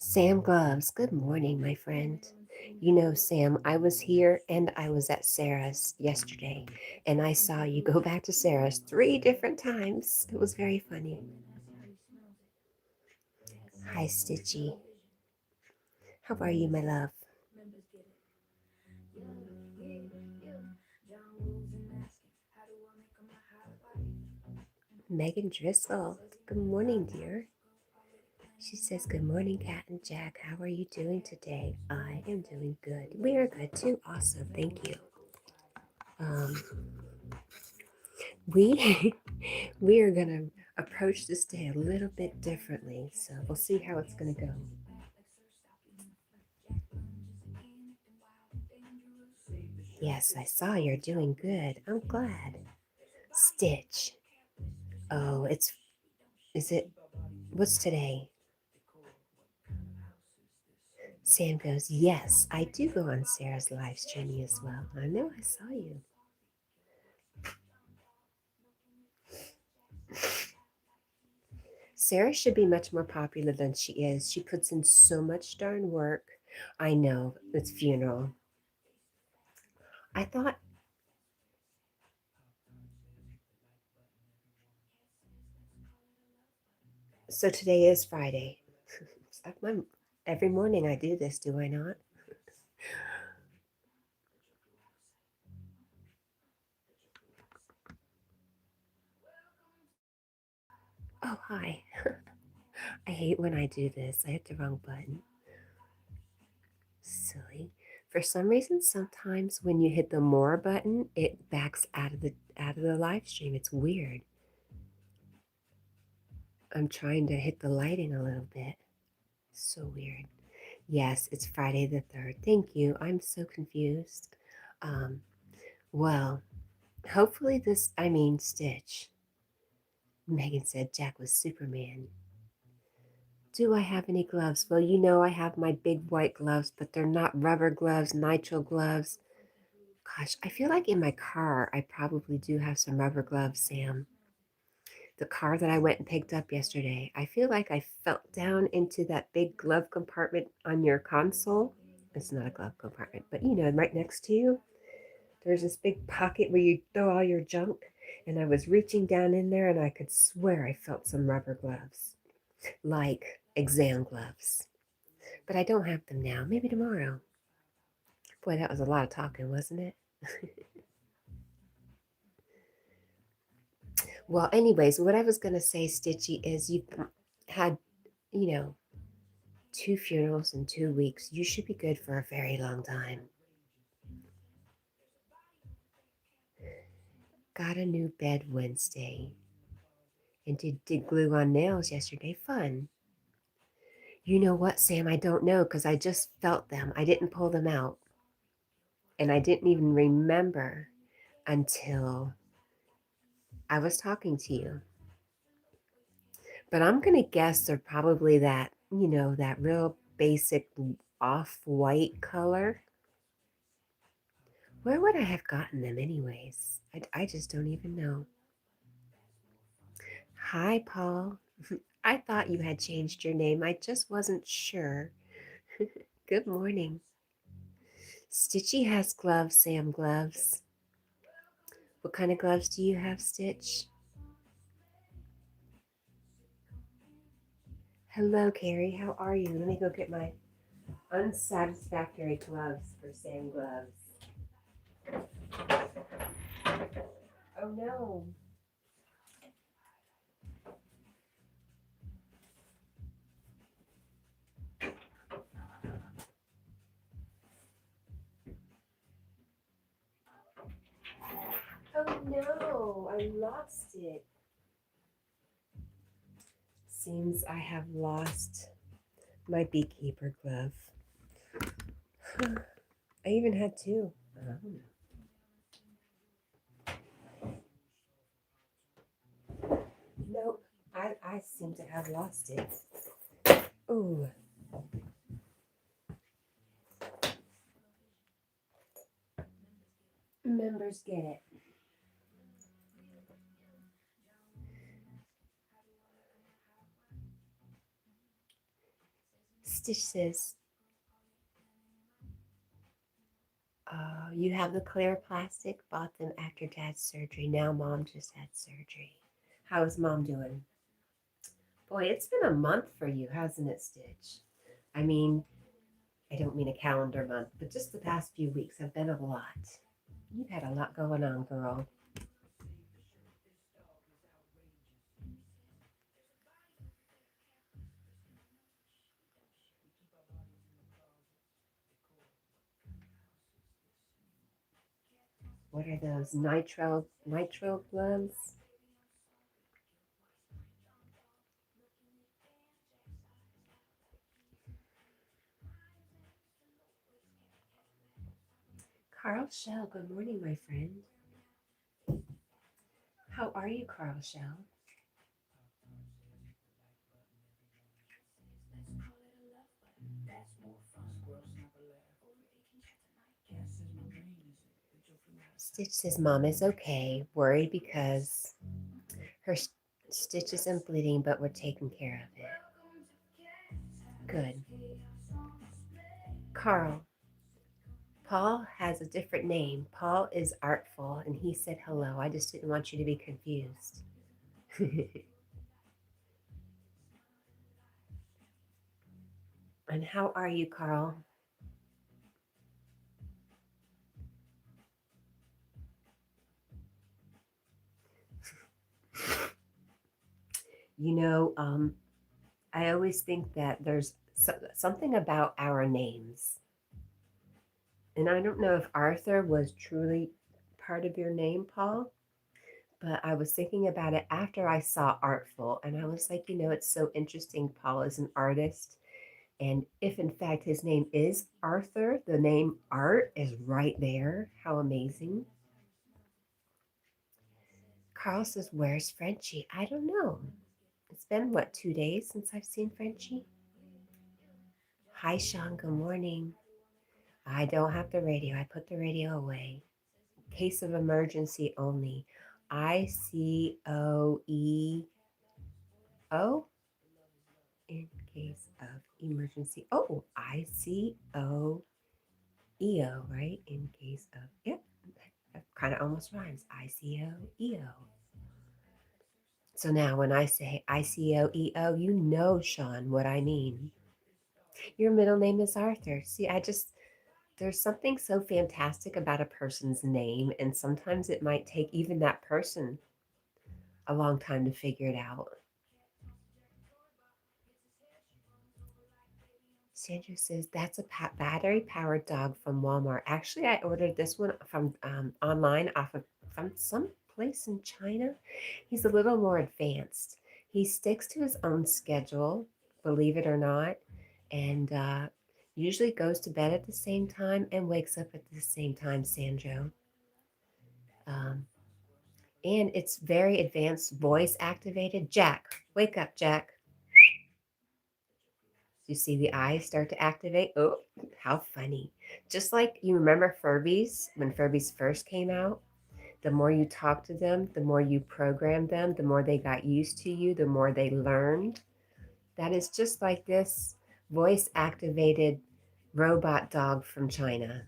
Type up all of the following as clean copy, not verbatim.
Sam Gloves, good morning, my friend. You know, Sam, I was here and I was at Sarah's yesterday, and I saw you go back to Sarah's 3 different times. It was very funny. Hi, Stitchy. How are you, my love? Megan Driscoll, good morning, dear. She says, good morning, Cat and Jack. How are you doing today? I am doing good. We are good too. Awesome. Thank you. We we are gonna approach this day a little bit differently, so we'll see how it's gonna go. Yes, I saw you're doing good. I'm glad. Stitch. Oh, is it, what's today? Sam goes, yes, I do go on Sarah's live streaming as well. I know I saw you. Sarah should be much more popular than she is. She puts in so much darn work. I know, it's funeral. I thought, so today is Friday. Every morning I do this, do I not? Oh, hi. I hate when I do this. I hit the wrong button. Silly. For some reason, sometimes when you hit the more button, it backs out of the live stream. It's weird. I'm trying to hit the lighting a little bit. So weird. Yes, it's Friday the 3rd. Thank you. I'm so confused. Um, well, hopefully Stitch. Megan said Jack was Superman. Do I have any gloves? Well, you know I have my big white gloves, but they're not rubber gloves, nitrile gloves. Gosh, I feel like in my car I probably do have some rubber gloves, Sam. The car that I went and picked up yesterday, I feel like I felt down into that big glove compartment on your console. It's not a glove compartment, but you know, right next to you, there's this big pocket where you throw all your junk. And I was reaching down in there and I could swear I felt some rubber gloves, like exam gloves. But I don't have them now. Maybe tomorrow. Boy, that was a lot of talking, wasn't it? Well, anyways, what I was going to say, Stitchy, is you've had, you know, 2 funerals in 2 weeks. You should be good for a very long time. Got a new bed Wednesday and did glue on nails yesterday. Fun. You know what, Sam? I don't know because I just felt them. I didn't pull them out. And I didn't even remember until I was talking to you. But I'm going to guess they're probably that, that real basic off-white color. Where would I have gotten them anyways? I just don't even know. Hi, Paul. I thought you had changed your name. I just wasn't sure. Good morning. Stitchy has gloves, Sam gloves. What kind of gloves do you have, Stitch? Hello, Carrie. How are you? Let me go get my unsatisfactory gloves for Sam gloves. Oh no. no, I lost it. Seems I have lost my beekeeper glove. I even had two. Nope, I seem to have lost it. Ooh. Members get it. Stitch says, you have the clear plastic, bought them after dad's surgery. Now mom just had surgery. How is mom doing? Boy, it's been a month for you, hasn't it, Stitch? I mean, I don't mean a calendar month, but just the past few weeks have been a lot. You've had a lot going on, girl. What are those nitro gloves? Carl Shell, good morning, my friend. How are you, Carl Shell? Stitch says mom is okay, worried because her stitch isn't bleeding, but we're taking care of it. Good. Carl, Paul has a different name. Paul is artful, and he said hello. I just didn't want you to be confused. And how are you, Carl? You know, I always think that there's something about our names. And I don't know if Arthur was truly part of your name, Paul, but I was thinking about it after I saw Artful. And I was like, it's so interesting. Paul is an artist. And if in fact his name is Arthur, the name Art is right there. How amazing. Carl says, where's Frenchie? I don't know. It's been, what, 2 days since I've seen Frenchie? Hi, Sean. Good morning. I don't have the radio. I put the radio away. Case of emergency only. ICOEO in case of emergency. Oh, ICOEO, right? In case of, yep, that kind of almost rhymes. ICOEO. So now when I say ICOEO, you know, Sean, what I mean. Your middle name is Arthur. See, there's something so fantastic about a person's name, and sometimes it might take even that person a long time to figure it out. Sandra says that's a battery powered dog from Walmart. Actually, I ordered this one from online off of from some place in China. He's a little more advanced. He sticks to his own schedule, believe it or not, and usually goes to bed at the same time and wakes up at the same time, Sandro. Um, and it's very advanced voice activated. Jack, wake up, Jack. You see the eyes start to activate. Oh, how funny. Just like you remember Furbies, when Furbies first came out, the more you talked to them, the more you programmed them, the more they got used to you, the more they learned. That is just like this voice activated robot dog from China.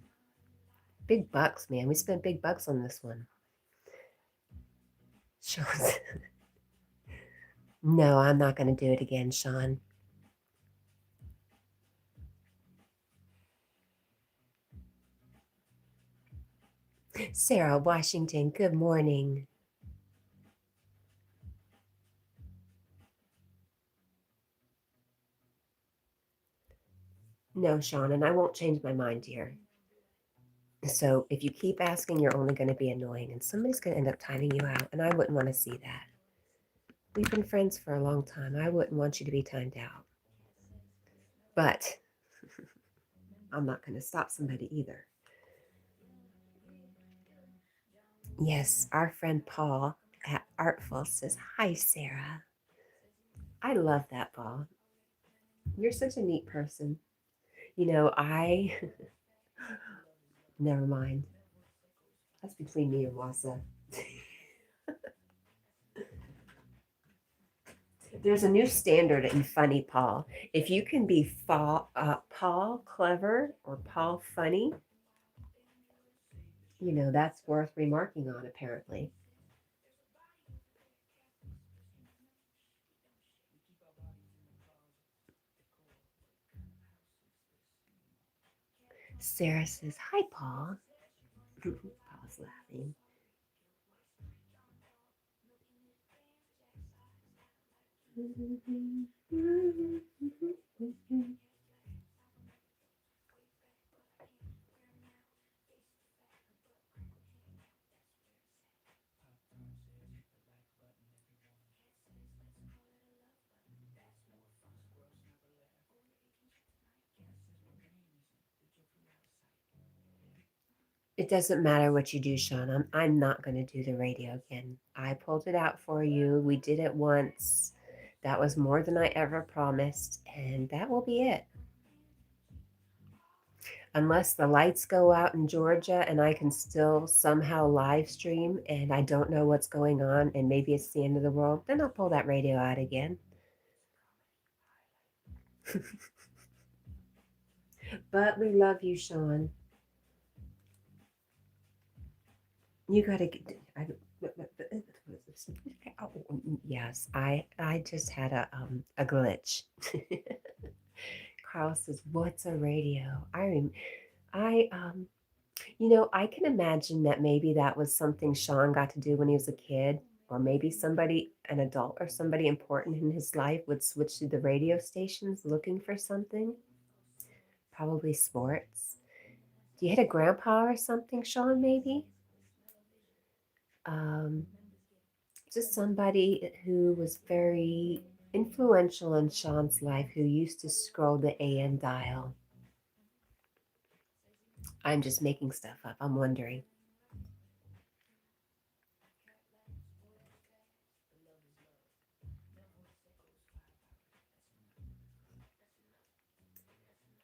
Big bucks, man. We spent big bucks on this one. Sean, no, I'm not going to do it again, Sean. Sarah Washington, good morning. No, Sean, and I won't change my mind, dear. So if you keep asking, you're only going to be annoying and somebody's going to end up timing you out. And I wouldn't want to see that. We've been friends for a long time. I wouldn't want you to be timed out. But I'm not going to stop somebody either. Yes, our friend Paul at Artful says, "Hi, Sarah." I love that, Paul. You're such a neat person. You know, never mind. That's between me and Wasa. There's a new standard in funny, Paul. If you can be Paul clever or Paul funny, that's worth remarking on, apparently. Sarah says, "Hi, Paul." Paul's laughing. It doesn't matter what you do, Sean. I'm not going to do the radio again. I pulled it out for you. We did it once. That was more than I ever promised, and that will be it. Unless the lights go out in Georgia and I can still somehow live stream and I don't know what's going on and maybe it's the end of the world, then I'll pull that radio out again. But we love you, Sean. You gotta get. Yes, I just had a glitch. Carl says, "What's a radio?" I can imagine that maybe that was something Sean got to do when he was a kid, or maybe somebody, an adult or somebody important in his life, would switch to the radio stations looking for something, probably sports. You had a grandpa or something, Sean, maybe? Um, just somebody who was very influential in Sean's life who used to scroll the AM dial. I'm just making stuff up. I'm wondering.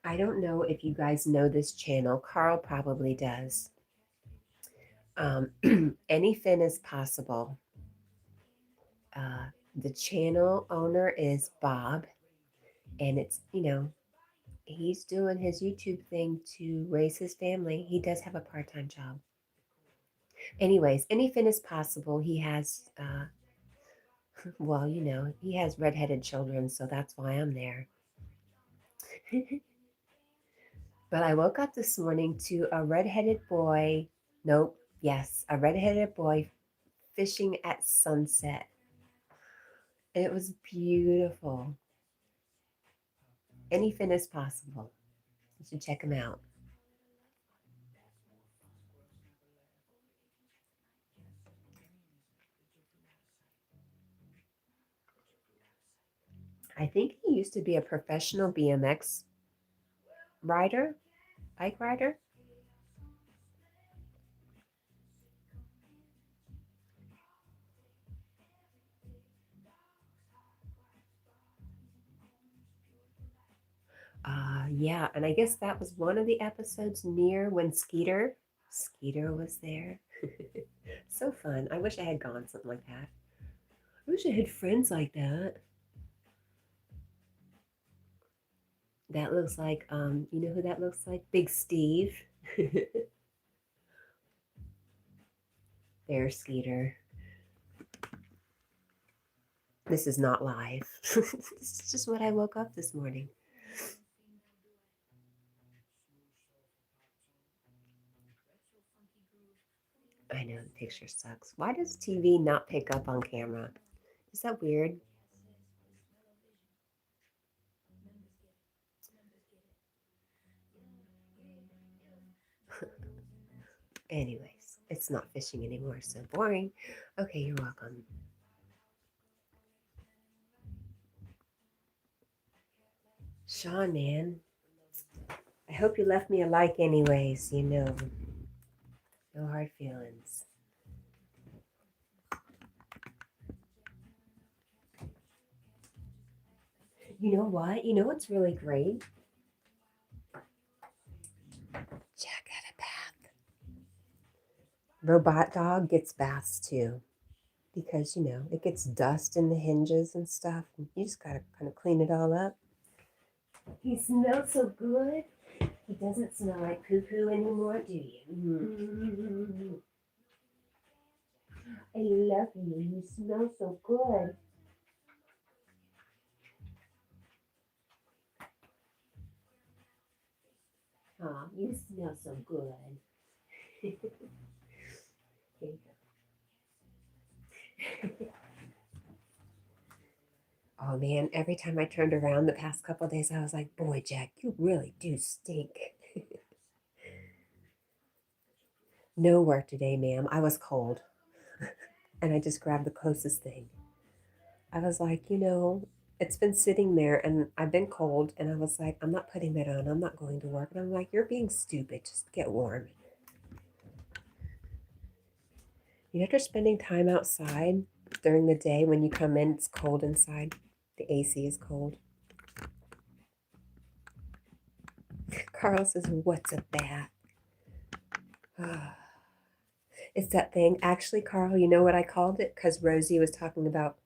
I don't know if you guys know this channel. Carl probably does. Anything is possible. The channel owner is Bob, and he's doing his YouTube thing to raise his family. He does have a part time job. Anyways, anything is possible. He has, well, he has redheaded children, so that's why I'm there. But I woke up this morning to a redheaded boy. Nope, yes, a redheaded boy fishing at sunset. It was beautiful. Anything is possible. You should check him out. I think he used to be a professional BMX rider, bike rider. Yeah, and I guess that was one of the episodes near when Skeeter was there. So fun. I wish I had gone something like that. I wish I had friends like that. That looks like you know who that looks like? Big Steve. There's Skeeter. This is not live. This is just what I woke up this morning. I know the picture sucks. Why does TV not pick up on camera? Is that weird? Anyways, it's not fishing anymore, so boring. Okay, you're welcome. Sean, man, I hope you left me a like anyways, no hard feelings. You know what? You know what's really great? Jack had a bath. Robot dog gets baths too because, it gets dust in the hinges and stuff. And you just got to kind of clean it all up. He smells so good. He doesn't smell like poo-poo anymore, do you? Mm-hmm. I love you. You smell so good. Aw, you smell so good. Here you go. Oh man, every time I turned around the past couple of days, I was like, boy, Jack, you really do stink. No work today, ma'am. I was cold. And I just grabbed the closest thing. I was like, it's been sitting there and I've been cold. And I was like, I'm not putting that on. I'm not going to work. And I'm like, you're being stupid. Just get warm. After spending time outside during the day, when you come in, it's cold inside. The AC is cold. Carl says, what's a bath? It's that thing. Actually, Carl, you know what I called it? Because Rosie was talking about,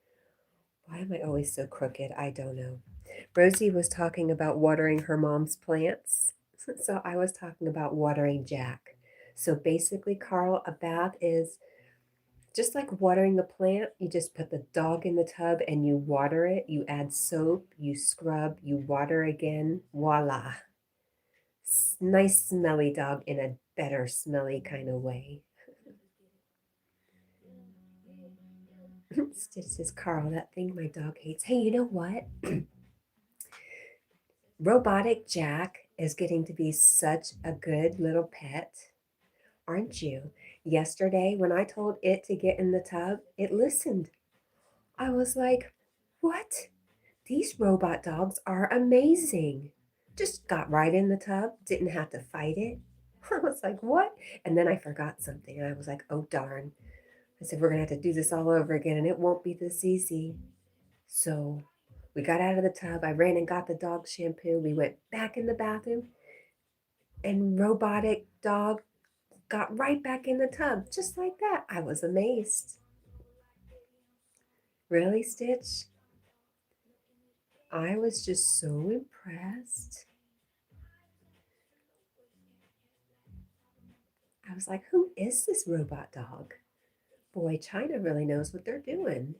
why am I always so crooked? I don't know. Rosie was talking about watering her mom's plants. So I was talking about watering Jack. So basically, Carl, a bath is just like watering a plant. You just put the dog in the tub and you water it. You add soap, you scrub, you water again. Voila. Nice smelly dog in a better smelly kind of way. Stitch says, Carl, that thing my dog hates. Hey, you know what? Robotic Jack is getting to be such a good little pet, aren't you? Yesterday, when I told it to get in the tub, it listened. I was like, what? These robot dogs are amazing. Just got right in the tub, didn't have to fight it. I was like, what? And then I forgot something. And I was like, oh, darn. I said, we're going to have to do this all over again, and it won't be this easy. So we got out of the tub. I ran and got the dog shampoo. We went back in the bathroom, and robotic dog got right back in the tub, just like that. I was amazed. Really, Stitch? I was just so impressed. I was like, who is this robot dog? Boy, China really knows what they're doing.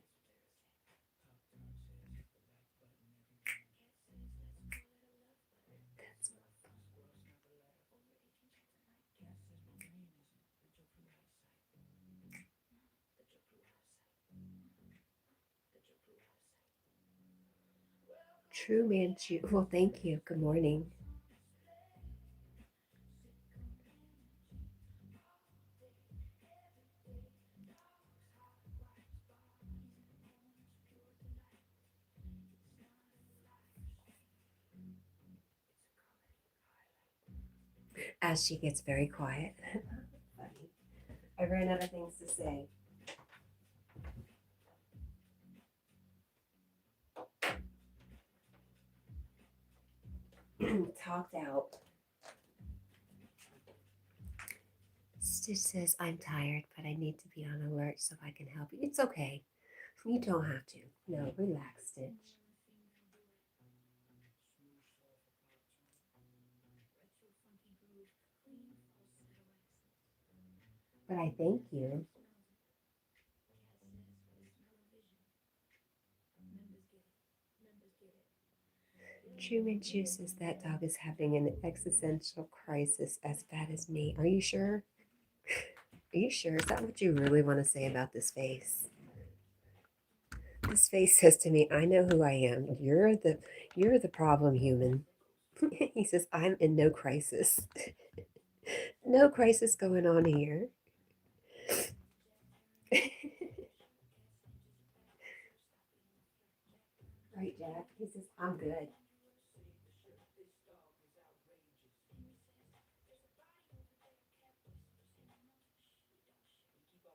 True Manchu. Well, thank you. Good morning. As she gets very quiet. Funny. I ran out of things to say. Talked out. Stitch says, I'm tired, but I need to be on alert so I can help you. It's okay. You don't have to. No, relax, Stitch. But I thank you. Truman Chu says that dog is having an existential crisis as bad as me. Are you sure? Are you sure? Is that what you really want to say about this face? This face says to me, I know who I am. You're the problem human. He says, I'm in no crisis. No crisis going on here. Right, Jack? He says, I'm good.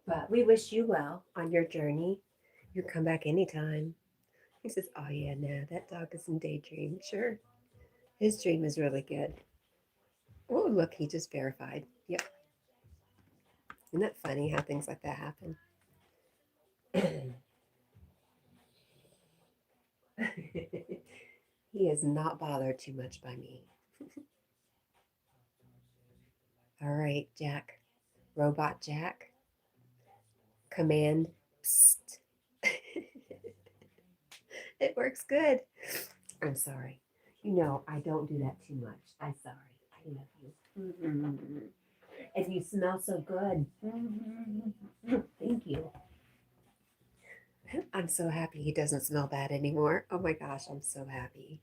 But we wish you well on your journey. You come back anytime. He says, oh, yeah, no, that dog is in daydream. Sure. His dream is really good. Oh, look, he just verified. Yep. Isn't that funny how things like that happen? He is not bothered too much by me. All right, Jack. Robot Jack. Command. Psst. It works good. I'm sorry. You know, I don't do that too much. I'm sorry. I love you. Mm-hmm. And you smell so good. Mm-hmm. Thank you. I'm so happy he doesn't smell bad anymore. Oh my gosh, I'm so happy.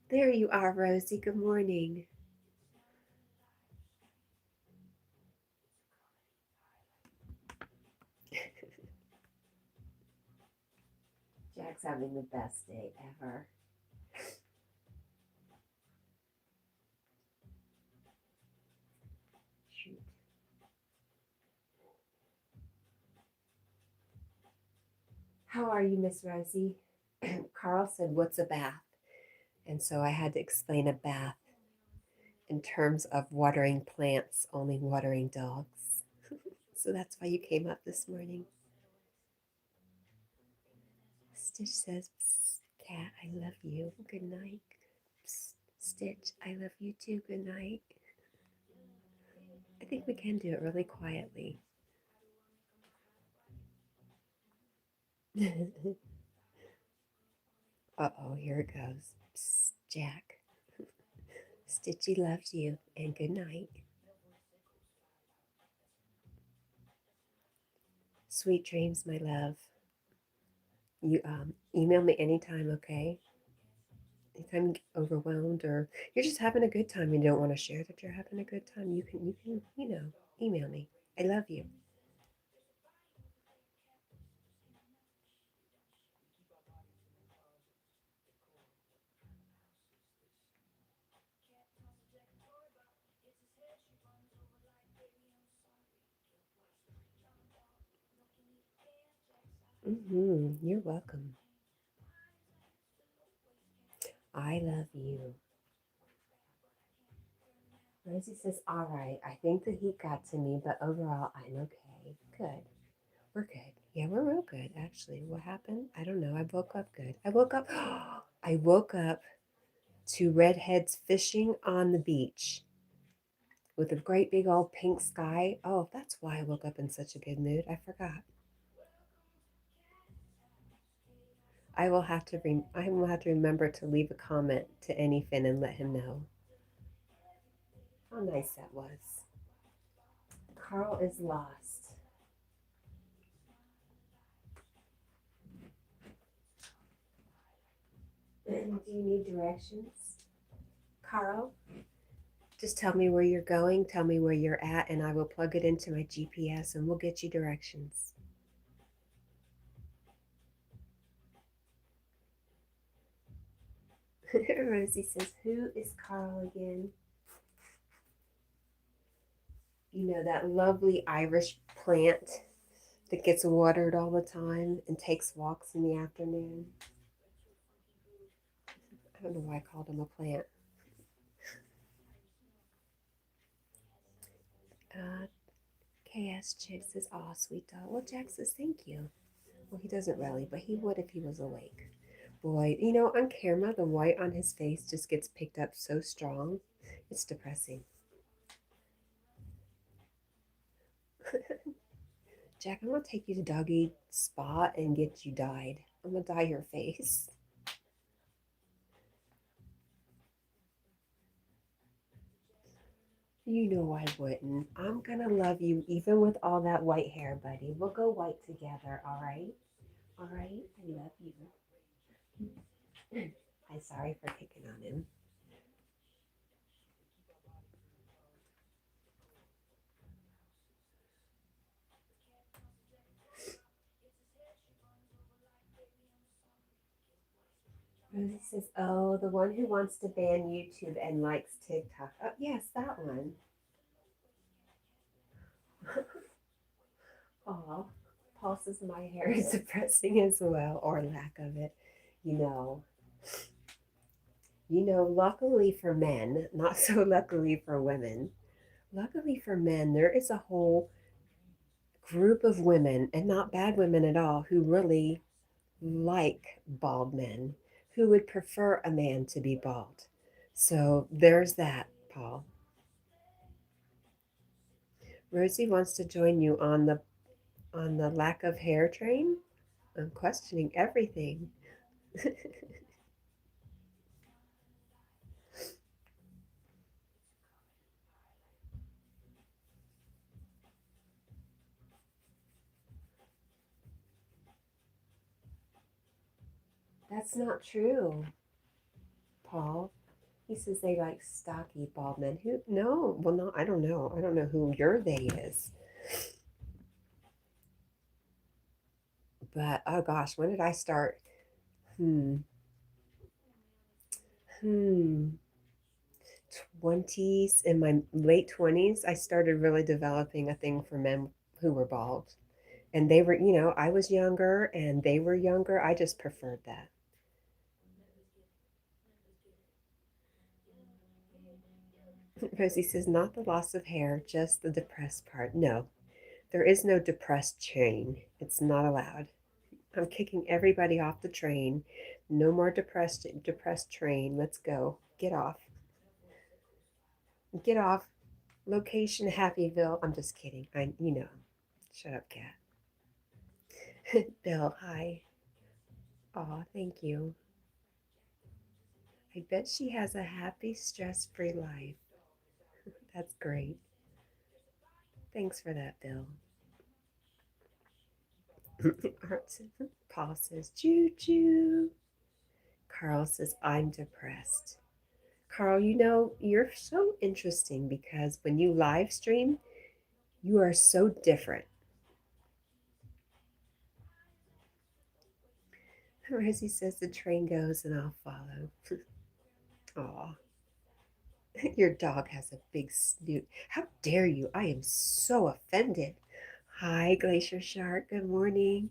There you are, Rosie. Good morning. Jack's having the best day ever. Shoot. How are you, Miss Rosie? Carl said, what's a bath? And so I had to explain a bath in terms of watering plants, only watering dogs. So that's why you came up this morning. Stitch says, Cat, I love you. Good night. Stitch, I love you too. Good night. I think we can do it really quietly. Uh-oh, here it goes. Psst, Jack. Stitchy loves you, and good night. Sweet dreams, my love. You email me anytime, okay? Anytime you get overwhelmed or you're just having a good time and you don't want to share that you're having a good time, you can, email me. I love you. You're welcome. I love you. Rosie says, all right, I think the heat got to me, but overall, I'm okay. Good. We're good. Yeah, we're real good, actually. What happened? I don't know. I woke up good. I woke up to redheads fishing on the beach with a great big old pink sky. Oh, that's why I woke up in such a good mood. I forgot. I will have to remember to leave a comment to Anyfin and let him know how nice that was. Carl is lost. Do you need directions? Carl, just tell me where you're going, tell me where you're at, and I will plug it into my GPS and we'll get you directions. Rosie says, who is Carl again? You know, that lovely Irish plant that gets watered all the time and takes walks in the afternoon. I don't know why I called him a plant. Uh, KS Chick says, aw, sweet dog. Well, Jack says, thank you. Well, he doesn't really, but he would if he was awake. Boy, on camera, the white on his face just gets picked up so strong. It's depressing. Jack, I'm gonna take you to doggy spot and get you dyed. I'm gonna dye your face. You know I wouldn't. I'm gonna love you even with all that white hair, buddy. We'll go white together, all right? All right? I love you. I'm sorry for picking on him. Rosie says, oh, the one who wants to ban YouTube and likes TikTok. Oh, yes, that one. Oh, Paul says my hair is depressing as well, or lack of it. You know, luckily for men, not so luckily for women. Luckily for men, there is a whole group of women, and not bad women at all, who really like bald men, who would prefer a man to be bald. So there's that, Paul. Rosie wants to join you on the lack of hair train. I'm questioning everything. That's not true, Paul. He says they like stocky bald men. Who? No, well, no, I don't know. I don't know who your they is. But oh gosh, when did I start? Hmm. Hmm. 20s, in my late 20s, I started really developing a thing for men who were bald. And they were, I was younger and they were younger. I just preferred that. Rosie says, not the loss of hair, just the depressed part. No, there is no depressed train. It's not allowed. I'm kicking everybody off the train. No more depressed train. Let's go. Get off. Get off. Location Happyville. I'm just kidding. Shut up, cat. Bill, hi. Aw, thank you. I bet she has a happy, stress-free life. That's great. Thanks for that, Bill. Paul says, choo choo. Carl says, I'm depressed. Carl, you're so interesting because when you live stream, you are so different. Rosie says the train goes and I'll follow. Aw, your dog has a big snoot. How dare you? I am so offended. Hi, Glacier Shark. Good morning.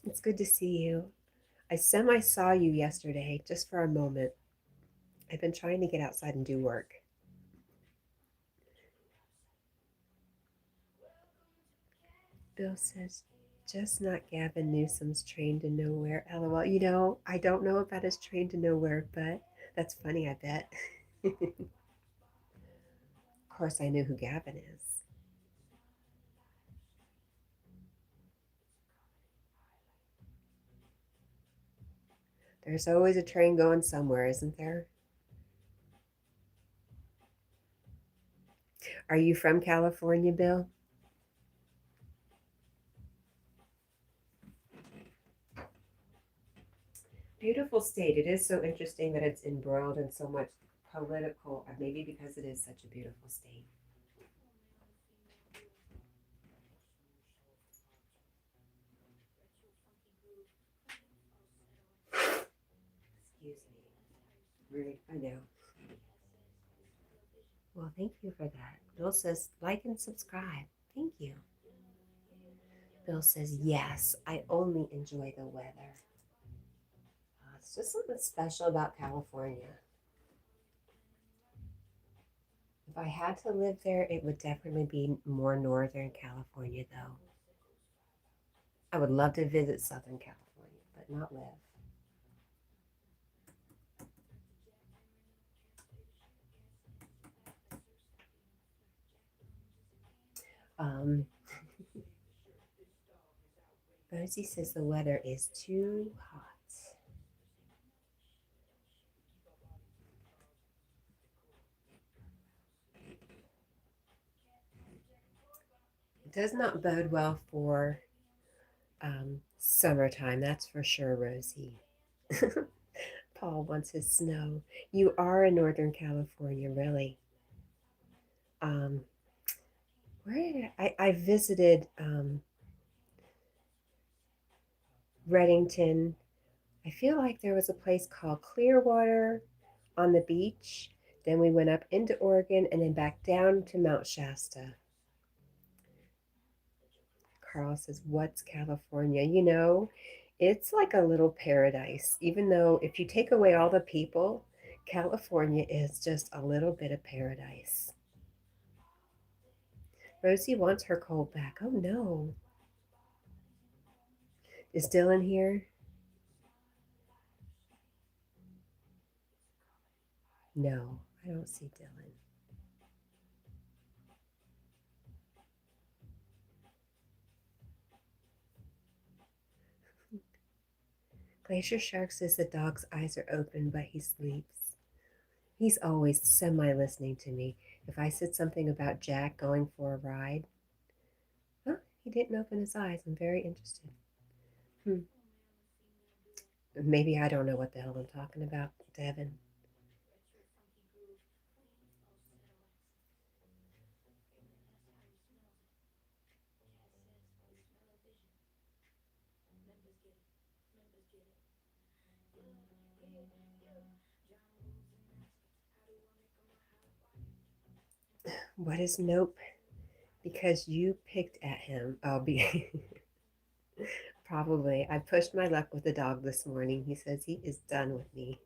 It's good to see you. I semi saw you yesterday just for a moment. I've been trying to get outside and do work. Bill says, just not Gavin Newsom's train to nowhere. LOL. I don't know about his train to nowhere, but that's funny, I bet. Of course, I knew who Gavin is. There's always a train going somewhere, isn't there? Are you from California, Bill? Beautiful state. It is so interesting that it's embroiled in so much political, maybe because it is such a beautiful state. Excuse me. Rude. I know. Well, thank you for that. Bill says, like and subscribe. Thank you. Bill says, yes, I only enjoy the weather. It's just something special about California. If I had to live there, it would definitely be more Northern California, though. I would love to visit Southern California, but not live. Um, Rosie says the weather is too hot. It does not bode well for summertime, that's for sure, Rosie. Paul wants his snow. You are in Northern California, really. Um, where did I visited Reddington. I I feel like there was a place called Clearwater on the beach. Then we went up into Oregon and then back down to Mount Shasta. Carl says, "What's California?" It's like a little paradise. Even though if you take away all the people, California is just a little bit of paradise. Rosie wants her cold back. Oh no. Is Dylan here? No, I don't see Dylan. Glacier Shark says the dog's eyes are open, but he sleeps. He's always semi listening to me. If I said something about Jack going for a ride, oh, he didn't open his eyes. I'm very interested. Hmm. Maybe I don't know what the hell I'm talking about, Devin. What is nope? Because you picked at him. I'll be probably. I pushed my luck with the dog this morning. He says he is done with me.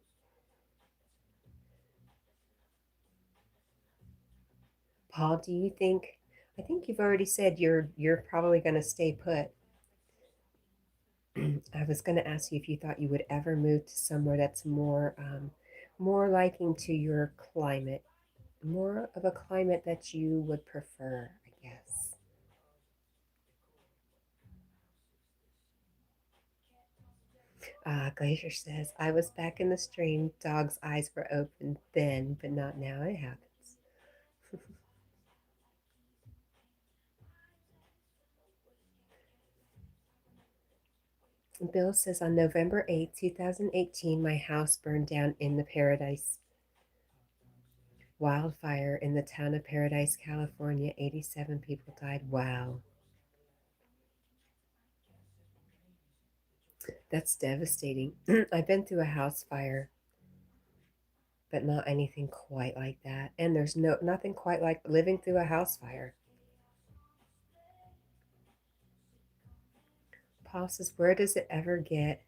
Paul, do you think? I think you've already said you're probably going to stay put. I was going to ask you if you thought you would ever move to somewhere that's more liking to your climate, more of a climate that you would prefer, I guess. Glacier says, I was back in the stream. Dog's eyes were open then, but not now. It happens. Bill says, on November 8th, 2018, my house burned down in the Paradise wildfire in the town of Paradise, California. 87 people died. Wow. That's devastating. I've been through a house fire, but not anything quite like that. And there's nothing quite like living through a house fire. Paul says, where does it never get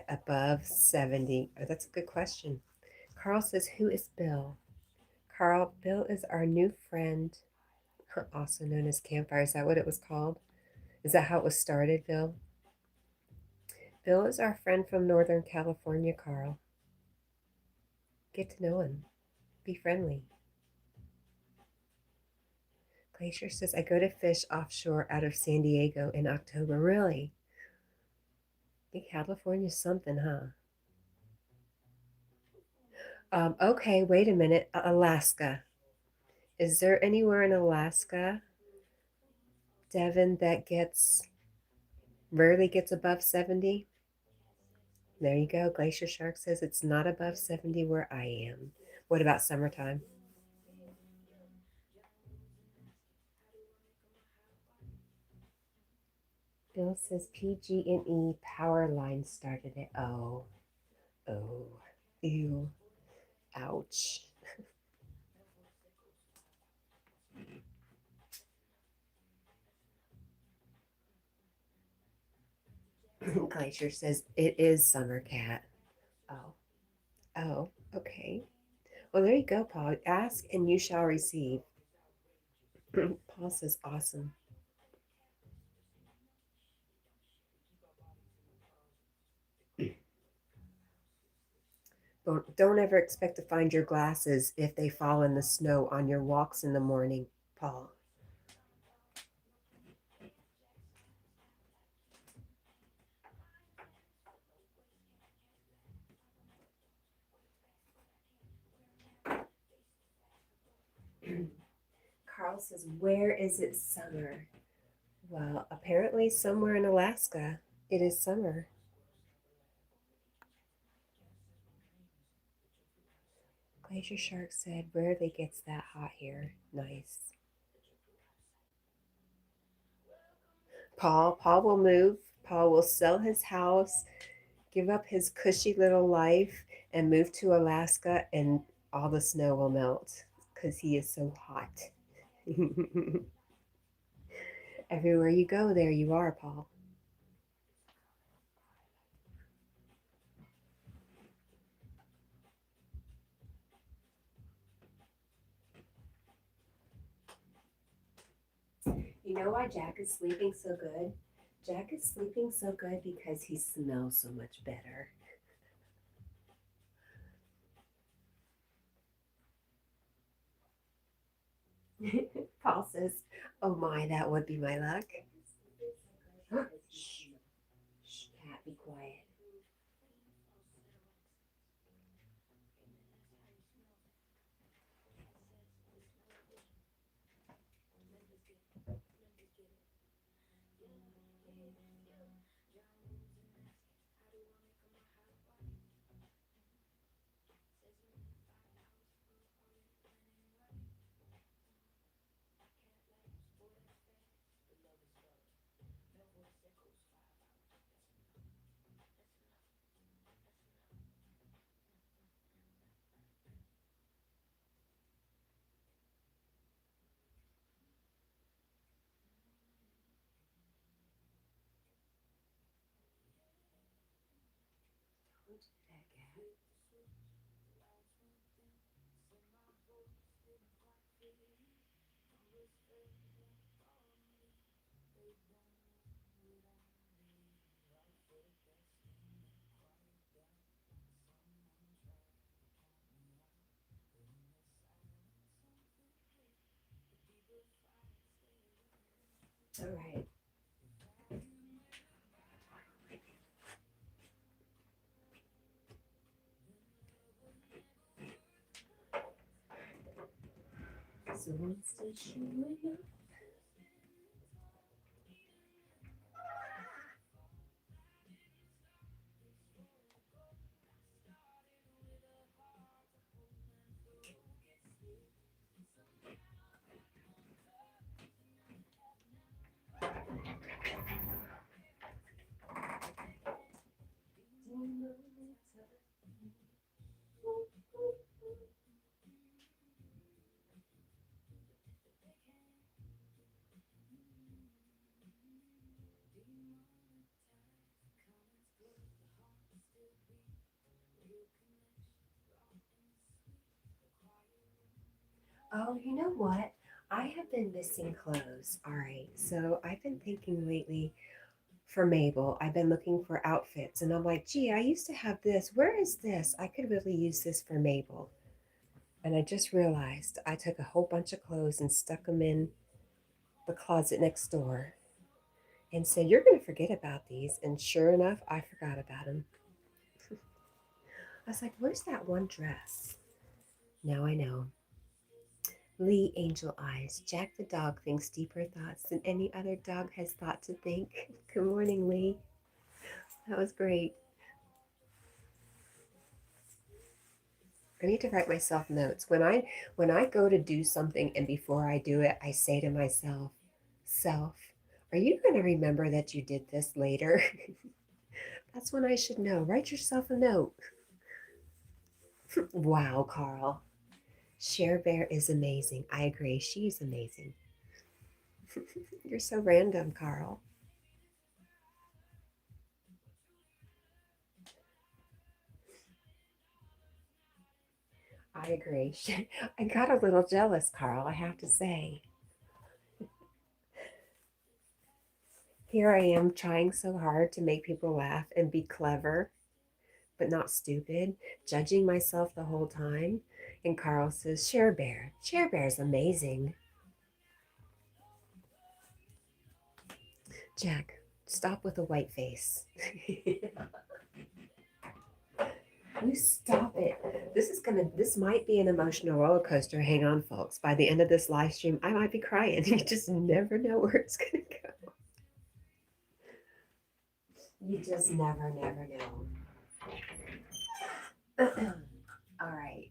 above 70? Oh, that's a good question. Carl says, who is Bill? Bill is our new friend, also known as Campfire. Is that what it was called? Is that how it was started, Bill? Bill is our friend from Northern California, Carl. Get to know him. Be friendly. Glacier says, I go to fish offshore out of San Diego in October. Really? California's something, huh? Okay, wait a minute. Alaska. Is there anywhere in Alaska, Devin, that rarely gets above 70? There you go. Glacier Shark says it's not above 70 where I am. What about summertime? Bill says PG&E power line started it. Oh, oh, ew, ouch. Glacier says it is summer, cat. Oh, oh, okay. Well, there you go, Paul. Ask and you shall receive. Paul says awesome. Don't ever expect to find your glasses if they fall in the snow on your walks in the morning, Paul. Carl says, where is it summer? Well, apparently somewhere in Alaska, it is summer. Glacier Shark said, rarely gets that hot here. Nice. Paul will move. Paul will sell his house, give up his cushy little life, and move to Alaska, and all the snow will melt because he is so hot. Everywhere you go, there you are, Paul. You know why Jack is sleeping so good? Jack is sleeping so good because he smells so much better. Paul says, "Oh my, that would be my luck." Shh, shh, cat, be quiet. Don't do that, cat. All right. So what's the shoe? Oh, you know what? I have been missing clothes. All right. So I've been thinking lately for Mabel, I've been looking for outfits and I'm like, gee, I used to have this. Where is this? I could really use this for Mabel. And I just realized I took a whole bunch of clothes and stuck them in the closet next door and said, you're going to forget about these. And sure enough, I forgot about them. I was like, where's that one dress? Now I know. Lee Angel Eyes. Jack the dog thinks deeper thoughts than any other dog has thought to think. Good morning, Lee. That was great. I need to write myself notes. When I go to do something and before I do it, I say to myself, self, are you going to remember that you did this later? That's when I should know. Write yourself a note. Wow, Carl. Cher Bear is amazing. I agree. She's amazing. You're so random, Carl. I agree. I got a little jealous, Carl, I have to say. Here I am trying so hard to make people laugh and be clever, but not stupid, judging myself the whole time. And Carl says, Cher Bear. Cher Bear's amazing. Jack, stop with the white face. You stop it. This might be an emotional roller coaster. Hang on, folks. By the end of this live stream, I might be crying. You just never know where it's gonna go. You just never know. All right.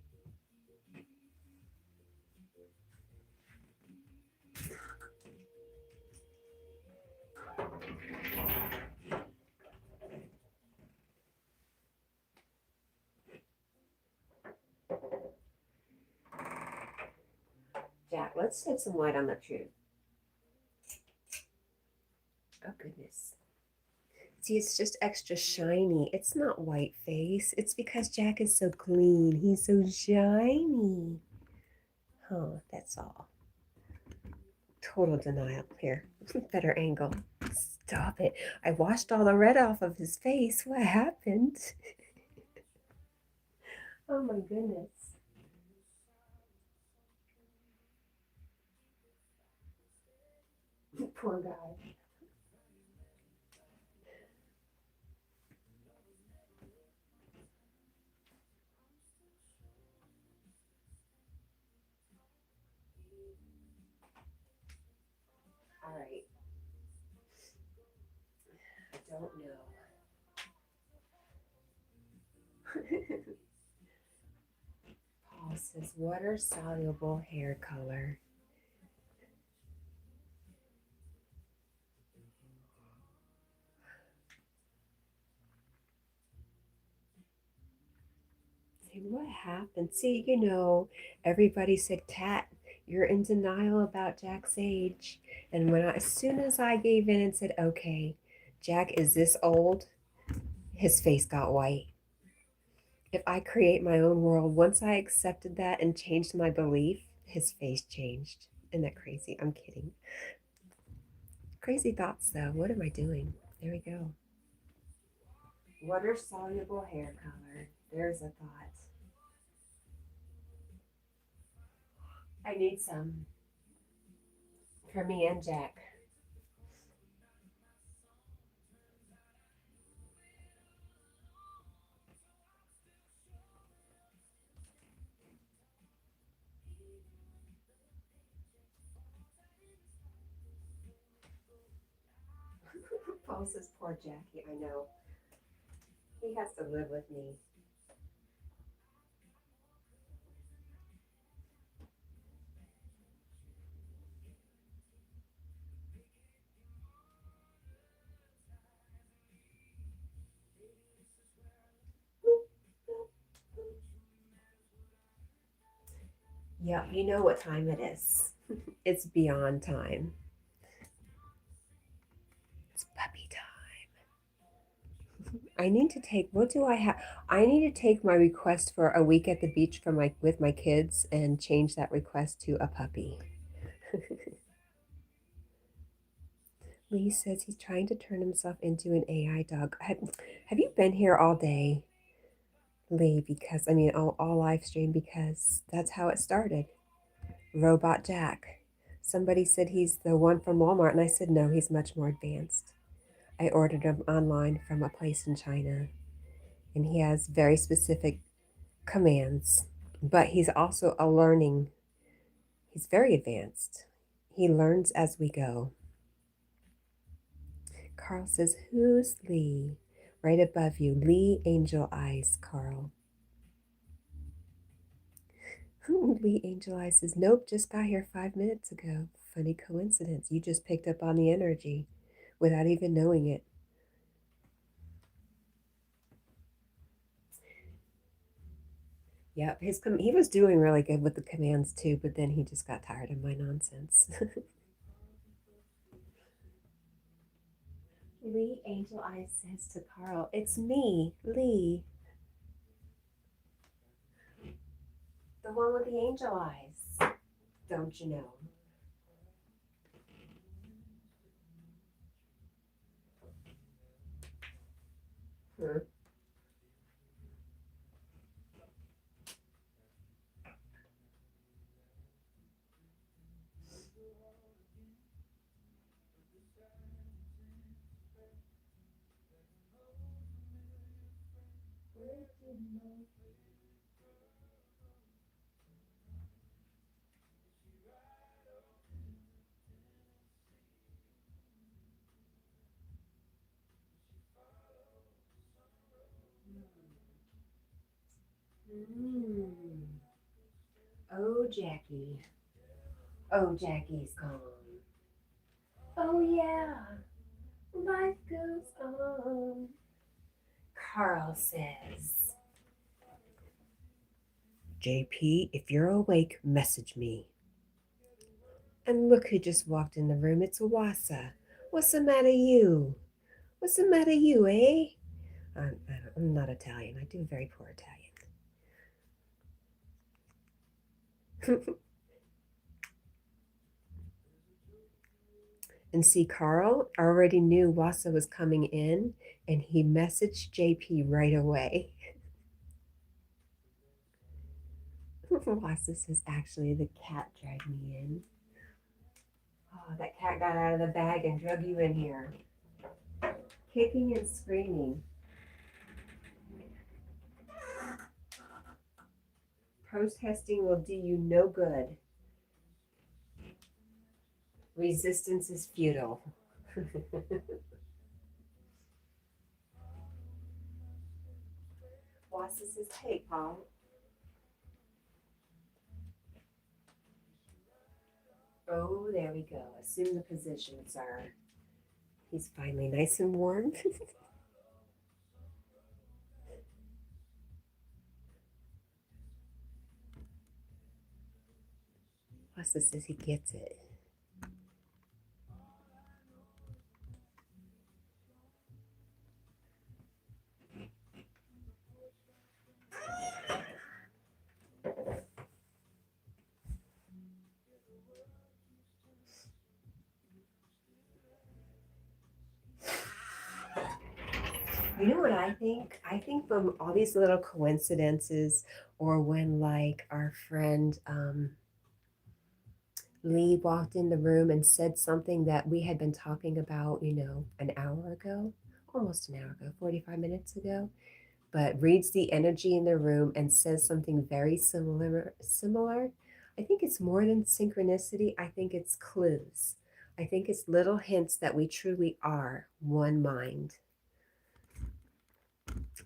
Jack, let's shed some light on the truth. Oh, goodness. See, it's just extra shiny. It's not white face. It's because Jack is so clean. He's so shiny. Huh, that's all. Total denial. Here, better angle. Stop it. I washed all the red off of his face. What happened? Oh my goodness. Poor guy. All right. I don't know. Paul says water soluble hair color. See what happened. See, everybody said, Cat, you're in denial about Jack's age. And as soon as I gave in and said, okay, Jack is this old, his face got white. If I create my own world, once I accepted that and changed my belief, his face changed. Isn't that crazy? I'm kidding. Crazy thoughts, though. What am I doing? There we go. Water soluble hair color. There's a thought. I need some for me and Jack. Paul says, poor Jackie. I know. He has to live with me. Yep, you know what time it is. It's beyond time. It's puppy time. I need to take, what do I have? I need to take my request for a week at the beach with my kids and change that request to a puppy. Lee says he's trying to turn himself into an AI dog. Have you been here all day, Lee? Because, I mean, all live stream, because that's how it started. Robot Jack. Somebody said he's the one from Walmart, and I said, no, he's much more advanced. I ordered him online from a place in China, and he has very specific commands, but he's also he's very advanced. He learns as we go. Carl says, who's Lee? Right above you, Lee Angel Eyes, Carl. Lee Angel Eyes says, nope, just got here 5 minutes ago. Funny coincidence. You just picked up on the energy without even knowing it. Yep, he was doing really good with the commands too, but then he just got tired of my nonsense. Lee Angel Eyes says to Carl, it's me, Lee. The one with the angel eyes. Don't you know? Huh? Mm. Oh, Jackie. Oh, Jackie's gone. Oh, yeah. Life goes on. Carl says, JP, if you're awake, message me. And look who just walked in the room. It's Wassa. What's the matter, you? What's the matter, you, eh? I'm not Italian. I do very poor Italian. And see, Carl already knew Wassa was coming in, and he messaged JP right away. Wassa says, actually, the cat dragged me in. Oh, that cat got out of the bag and drug you in here. Kicking and screaming. Protesting will do you no good. Resistance is futile. Wassa says, hey, Paul. Oh, there we go. Assume the position, sir. He's finally nice and warm. Wassa says he gets it. You know what I think? I think from all these little coincidences, or when like our friend Lee walked in the room and said something that we had been talking about, an hour ago, almost an hour ago, 45 minutes ago, but reads the energy in the room and says something very similar. I think it's more than synchronicity. I think it's clues. I think it's little hints that we truly are one mind,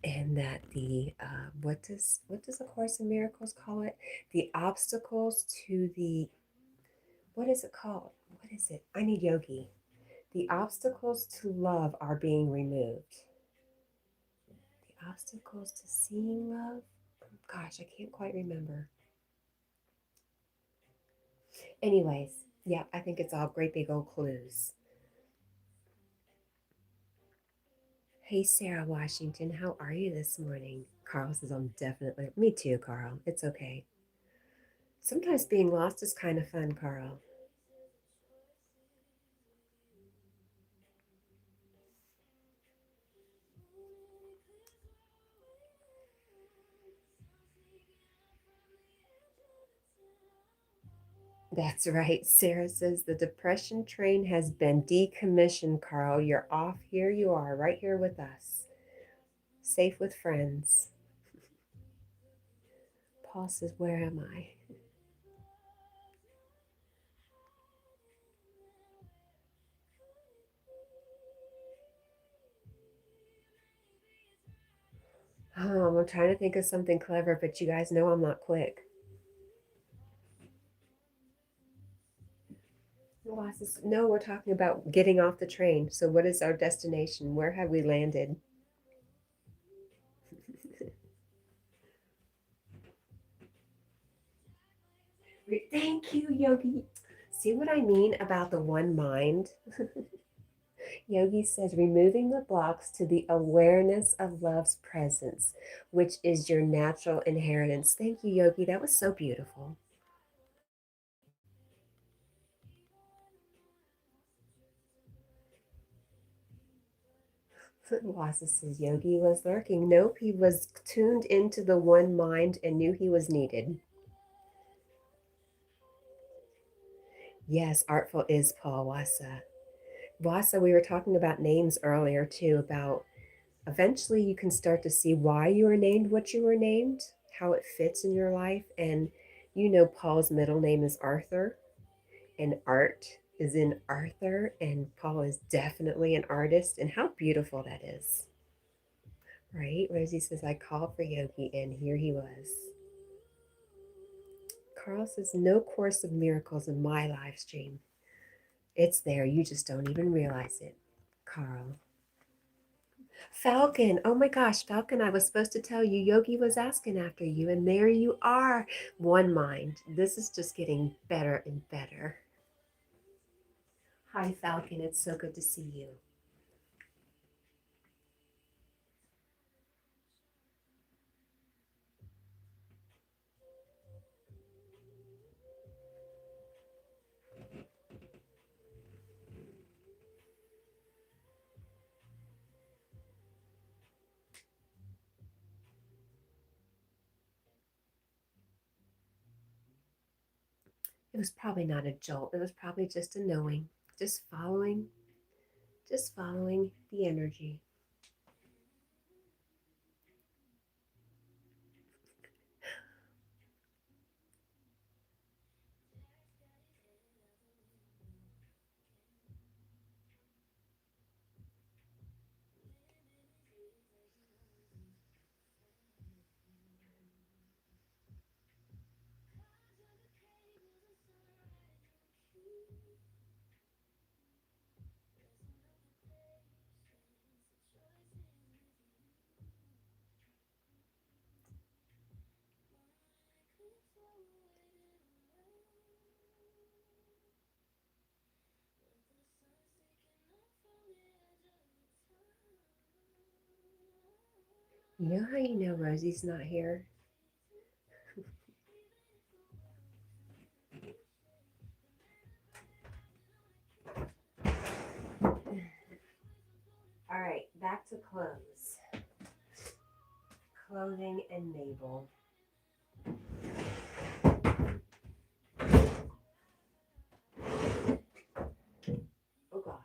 and that the what does a Course in Miracles call it? The obstacles to the, what is it called? What is it? I need Yogi. The obstacles to love are being removed. The obstacles to seeing love. Gosh, I can't quite remember. Anyways, yeah, I think it's all great big old clues. Hey, Sarah Washington, how are you this morning? Carl says, I'm definitely, me too, Carl. It's okay. Sometimes being lost is kind of fun, Carl. That's right. Sarah says the depression train has been decommissioned, Carl. You're off. Here you are, right here with us. Safe with friends. Paul says, where am I? I'm trying to think of something clever, but you guys know I'm not quick. No, we're talking about getting off the train. So, what is our destination? Where have we landed? Thank you, Yogi. See what I mean about the one mind? Yogi says, removing the blocks to the awareness of love's presence, which is your natural inheritance. Thank you, Yogi. That was so beautiful. Wasa says, Yogi was lurking. Nope, he was tuned into the one mind and knew he was needed. Yes, artful is Paul Wasa. Wasa, we were talking about names earlier too, about eventually you can start to see why you were named what you were named, how it fits in your life. And Paul's middle name is Arthur, and art is in Arthur, and Paul is definitely an artist. And how beautiful that is, right? Rosie says, I called for Yogi, and here he was. Carl says, no Course of Miracles in my live stream. It's there, you just don't even realize it, Carl. Falcon, oh my gosh, Falcon, I was supposed to tell you, Yogi was asking after you, and there you are. One mind. This is just getting better and better. Hi, Falcon. It's so good to see you. It was probably not a jolt. It was probably just a knowing, just following, just following the energy. You know how you know Rosie's not here? All right, back to clothes. Clothing and Mabel. Oh gosh.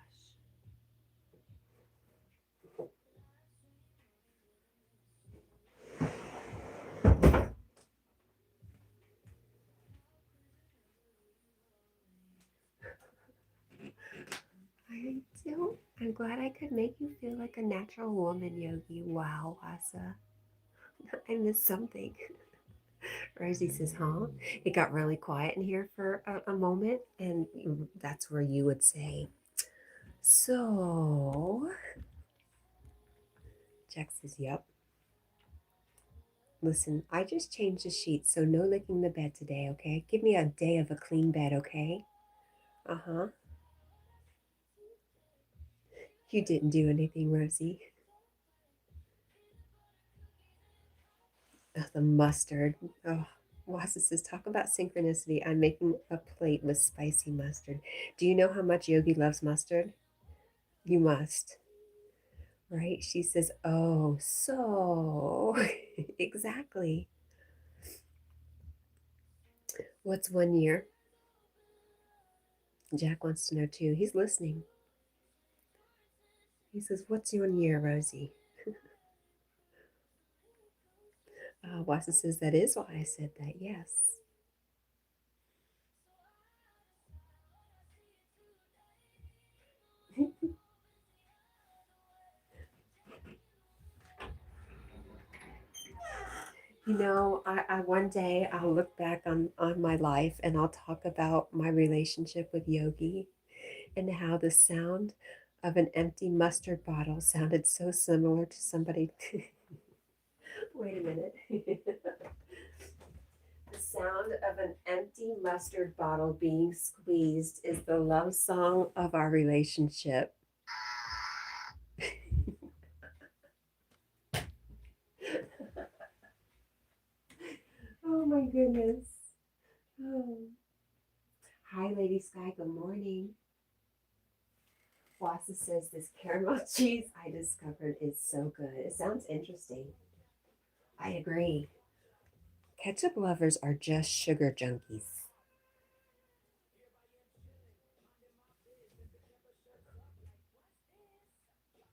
I don't. I'm glad I could make you feel like a natural woman, Yogi. Wow, Asa. I missed something. Rosie says, huh? It got really quiet in here for a moment, and that's where you would say, so. Jack says, yep. Listen, I just changed the sheets, so no licking the bed today, okay? Give me a day of a clean bed, okay? Uh huh. You didn't do anything, Rosie. Oh, the mustard. Oh, Wassa says, talk about synchronicity. I'm making a plate with spicy mustard. Do you know how much Yogi loves mustard? You must. Right? She says, oh, so. Exactly. What's 1 year? Jack wants to know too. He's listening. He says, what's 1 year, Rosie? Wassa says, that is why I said that, yes. You know, I one day I'll look back on my life and I'll talk about my relationship with Yogi and how the sound of an empty mustard bottle sounded so similar to somebody. Wait a minute. The sound of an empty mustard bottle being squeezed is the love song of our relationship. Oh my goodness. Oh. Hi, Lady Sky. Good morning. Wassa says this caramel cheese I discovered is so good. It sounds interesting. I agree. Ketchup lovers are just sugar junkies.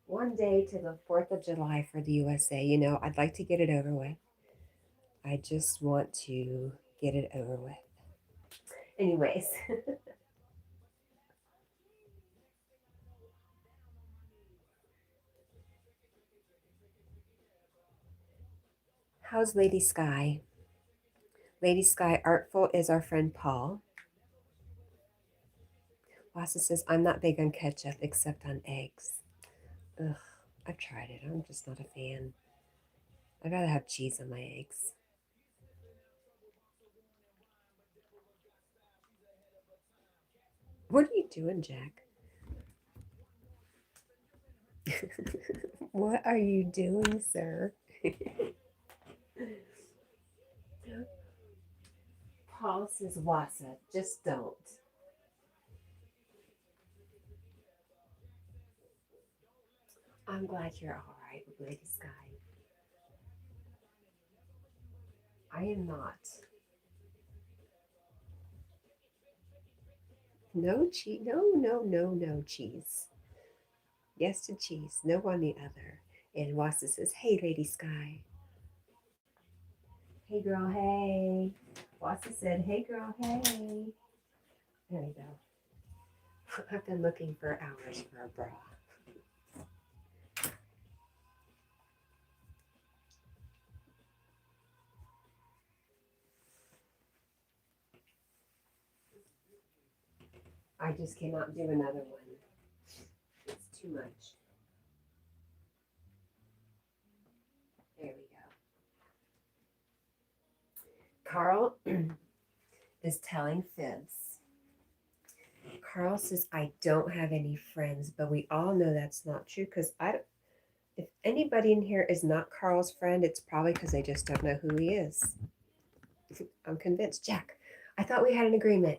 One day to the 4th of July for the USA. You know, I'd like to get it over with. I just want to get it over with. Anyways, how's Lady Sky? Lady Sky Artful is our friend Paul. Wassa says, I'm not big on ketchup except on eggs. Ugh, I've tried it. I'm just not a fan. I'd rather have cheese on my eggs. What are you doing, Jack? What are you doing, sir? Paul says, Wassa, just don't. I'm glad you're all right, Lady Sky. I am not. No cheese. No, no, no, no cheese. Yes to cheese. No on the other. And Wassa says, hey, Lady Sky. Hey, girl, hey. Wassa said, hey, girl, hey. There we go. I've been looking for hours for a bra. I just cannot do another one. It's too much. There we go. Carl is telling fibs. Carl says, I don't have any friends, but we all know that's not true because if anybody in here is not Carl's friend, it's probably because they just don't know who he is. I'm convinced. Jack, I thought we had an agreement.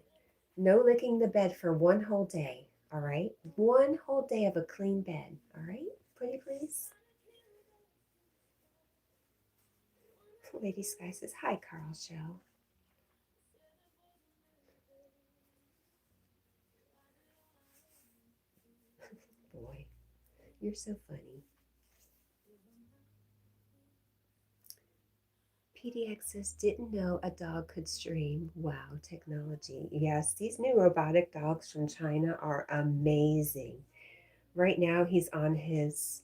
No licking the bed for one whole day, all right? One whole day of a clean bed, all right? Pretty please? Lady Sky says, hi, Carl Shell. Boy, you're so funny. PDX says, didn't know a dog could stream. Wow, technology. Yes, these new robotic dogs from China are amazing. Right now, he's on his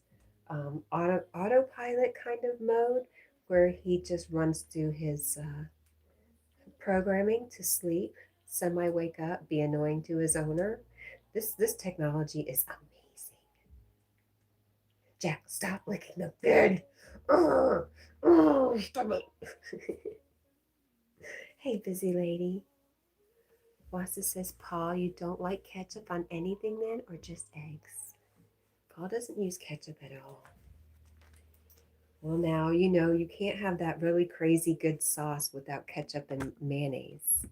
autopilot kind of mode where he just runs through his programming to sleep, semi wake up, be annoying to his owner. This technology is amazing. Jack, stop licking the bed. Stop it. Hey, busy lady. Wassa says, Paul, you don't like ketchup on anything then, or just eggs? Paul doesn't use ketchup at all. Well, now, you know, you can't have that really crazy good sauce without ketchup and mayonnaise.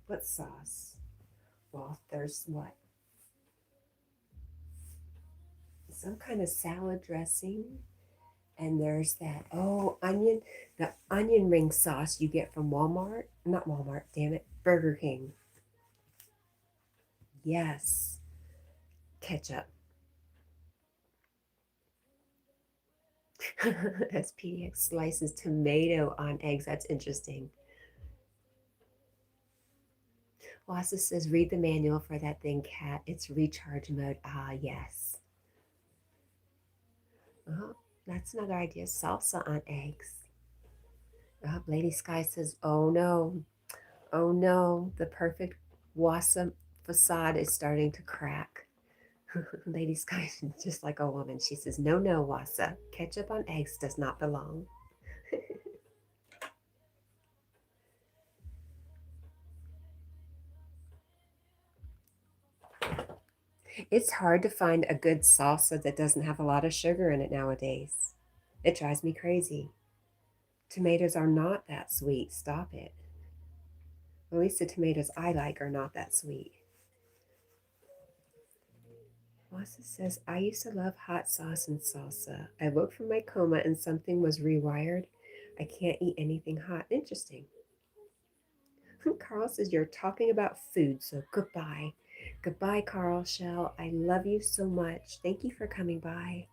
What sauce? Well, there's what? Some kind of salad dressing. And there's that, the onion ring sauce you get from Walmart. Not Walmart, damn it, Burger King. Yes, ketchup. SPDX slices tomato on eggs. That's interesting. Wassa says, read the manual for that thing, Cat. It's recharge mode. Ah, yes. Oh, that's another idea. Salsa on eggs. Oh, Lady Sky says, oh no. Oh no. The perfect Wassa facade is starting to crack. Lady Sky is just like a woman. She says, no, no, Wassa. Ketchup on eggs does not belong. It's hard to find a good salsa that doesn't have a lot of sugar in it nowadays. It drives me crazy. Tomatoes are not that sweet. Stop it. At least the tomatoes I like are not that sweet. Wassa says, I used to love hot sauce and salsa. I woke from my coma and something was rewired. I can't eat anything hot. Interesting. Carl says, you're talking about food, so goodbye. Goodbye, Carl Shell. I love you so much. Thank you for coming by.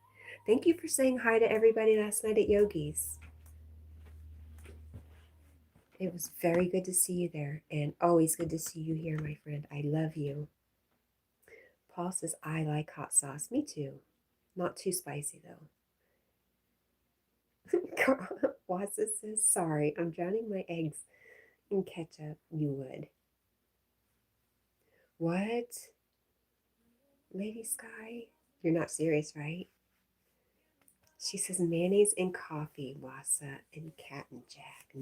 Thank you for saying hi to everybody last night at Yogi's. It was very good to see you there, and always good to see you here, my friend. I love you. Paul says, I like hot sauce. Me too. Not too spicy, though. Wassa says, sorry, I'm drowning my eggs in ketchup. You would. What? Lady Sky? You're not serious, right? She says mayonnaise in coffee, Wassa, and Cat&Jack.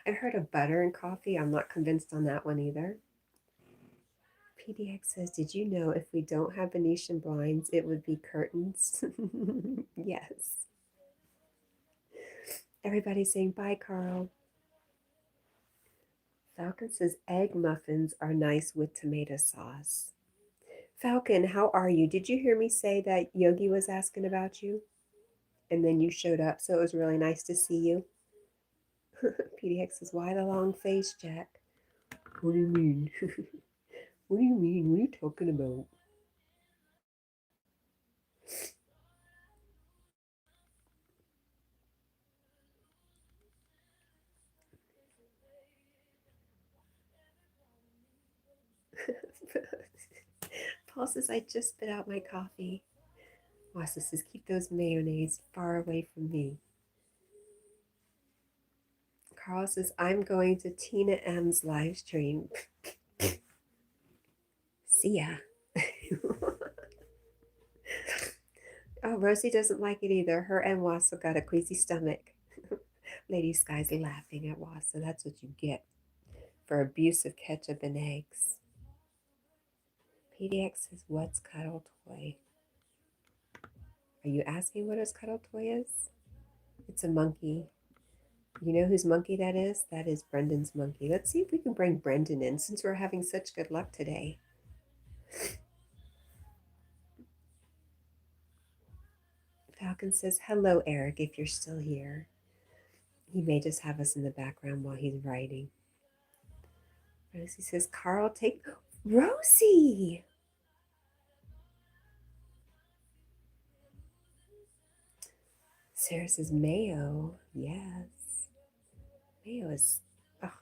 I've heard of butter in coffee. I'm not convinced on that one either. PDX says, did you know if we don't have Venetian blinds, it would be curtains? Yes. Everybody's saying bye, Carl. Falcon says, egg muffins are nice with tomato sauce. Falcon, how are you? Did you hear me say that Yogi was asking about you? And then you showed up, so it was really nice to see you. PDX says, why the long face, Jack? What do you mean? What do you mean? What are you talking about? Paul says, I just spit out my coffee. Wassa says, keep those mayonnaise far away from me. Carl says, I'm going to Tina M's live stream. See ya. Oh, Rosie doesn't like it either. Her and Wassa got a queasy stomach. Lady Sky's laughing at Wassa. That's what you get for abuse of ketchup and eggs. PDX says, what's cuddle toy? Are you asking what a cuddle toy is? It's a monkey. You know whose monkey that is? That is Brendan's monkey. Let's see if we can bring Brendan in since we're having such good luck today. Falcon says, hello, Eric, if you're still here. He may just have us in the background while he's writing. Rosie says, Carl, take... Rosie! Sarah says, mayo. Yes. Mayo is... Oh,